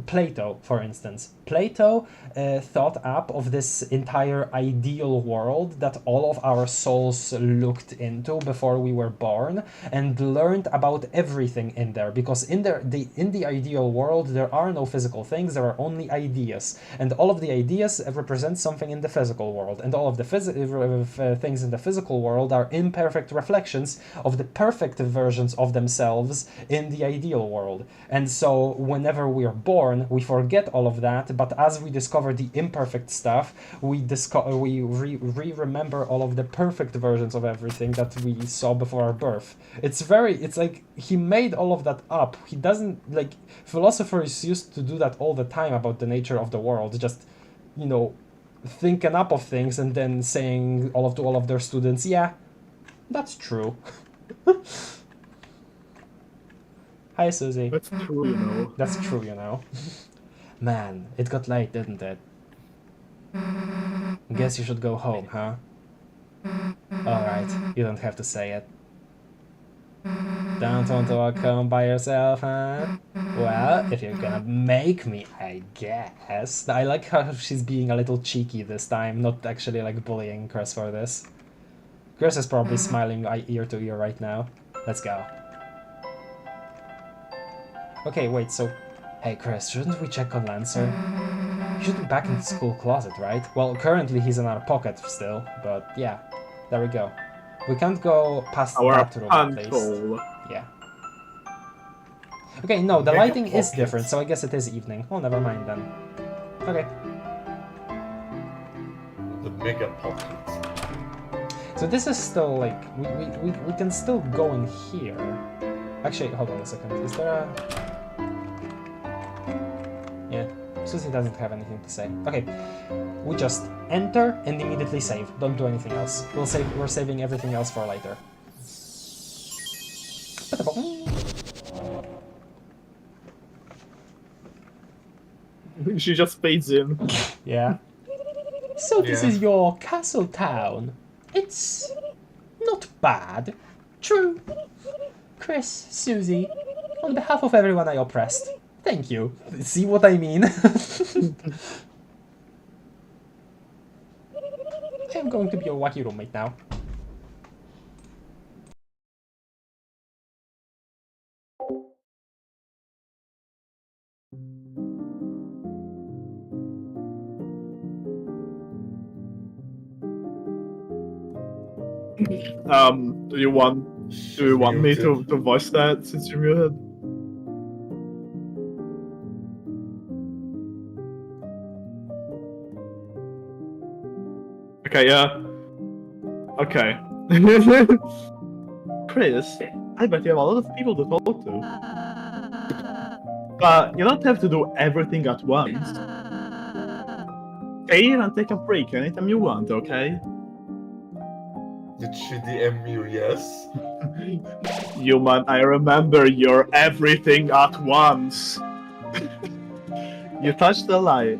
Plato, for instance. Plato thought up of this entire ideal world that all of our souls looked into before we were born, and learned about everything in there, because in the ideal world there are no physical things, there are only ideas, and all of the ideas represent something in the physical world, and all of the things in the physical world are imperfect reflections of the perfect versions of themselves in the ideal world. And so whenever we are born, we forget all of that, but as we discover the imperfect stuff, we remember all of the perfect versions of everything that we saw before our birth. It's like he made all of that up. He doesn't, like, philosophers used to do that all the time about the nature of the world, just, you know, thinking up of things and then saying to all of their students, yeah, that's true. Hi, Susie. That's true, you know. That's true, you know. Man, it got late, didn't it? Guess you should go home, huh? Alright, you don't have to say it. Don't want to walk home by yourself, huh? Well, if you're gonna make me, I guess. I like how she's being a little cheeky this time, not actually like bullying Chris for this. Chris is probably smiling ear to ear right now. Let's go. Okay, wait, so... Hey, Chris, shouldn't we check on Lancer? He should be back in the school closet, right? Well, currently he's in our pocket still, but yeah. There we go. We can't go past that room, at least. Control. Yeah. Okay, no, the Mega lighting is pockets. different, so I guess it is evening. Oh, never mind then. Okay. The mega pockets. So this is still, like... We can still go in here. Actually, hold on a second. Is there a... Yeah, Susie doesn't have anything to say. Okay, we just enter and immediately save. Don't do anything else. We're saving everything else for later. She just fades in. Yeah. So this Yeah. is your castle town. It's not bad. True. Chris, Susie, on behalf of everyone I oppressed, thank you. See what I mean? I'm going to be your wacky roommate now. Do you want Do you want me muted. to voice that since you're muted? Okay, yeah. Okay. Chris, I bet you have a lot of people to talk to. But you don't have to do everything at once. Stay here and take a break anytime you want, okay? Did she DM you? Yes. Human, I remember your everything at once. You touched the light.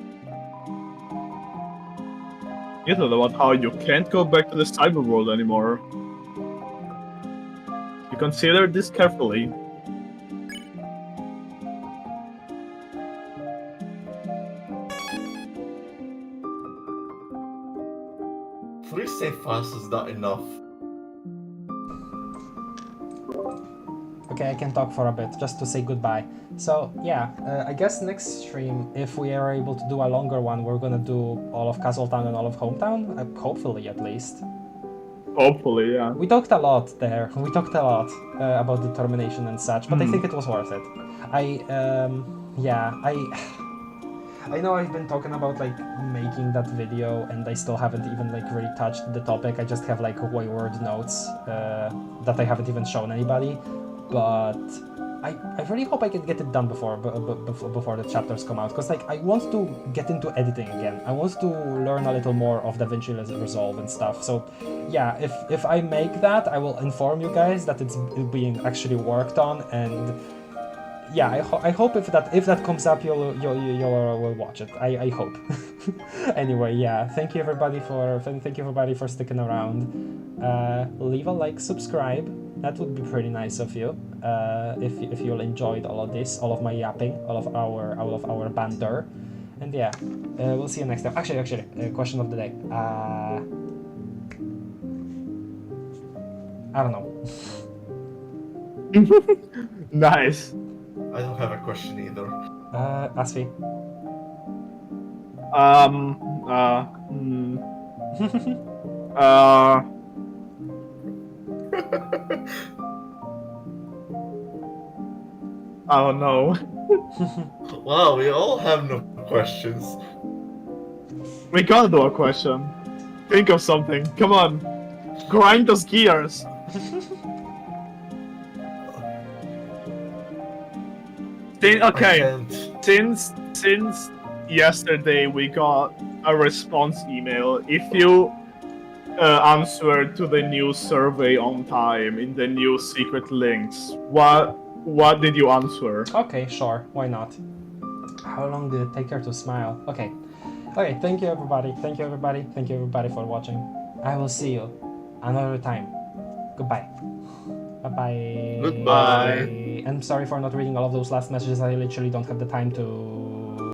You thought about how you can't go back to the cyber world anymore. You consider this carefully. Please say fast is not enough. Okay, I can talk for a bit, just to say goodbye. So, yeah, I guess next stream, if we are able to do a longer one, we're gonna do all of Castletown and all of Hometown, hopefully at least. Hopefully, yeah. We talked a lot there, we talked a lot about determination and such, but I think it was worth it. I know I've been talking about like making that video and I still haven't even like really touched the topic. I just have like wayward notes that I haven't even shown anybody. But I really hope I can get it done before the chapters come out, because like I want to get into editing again. I want to learn a little more of DaVinci Resolve and stuff. So yeah, if I make that, I will inform you guys that it's being actually worked on, and yeah, I hope if that comes up, you'll watch it. I hope. Anyway, yeah, thank you everybody for sticking around. Leave a like, subscribe. That would be pretty nice of you. If you'll enjoyed all of this, all of my yapping, all of our banter, and yeah, we'll see you next time. Actually, question of the day. I don't know. Nice. I don't have a question either. Asfi. I don't know. Wow, we all have no questions. We gotta do a question. Think of something. Come on. Grind those gears. Okay. Since yesterday we got a response email. If you answer to the new survey on time in the new secret links, what did you answer? Okay, sure, why not? How long did it take her to smile? Okay, thank you everybody for watching. I will see you another time. Goodbye. Bye-bye. Goodbye. I'm sorry for not reading all of those last messages. I literally don't have the time to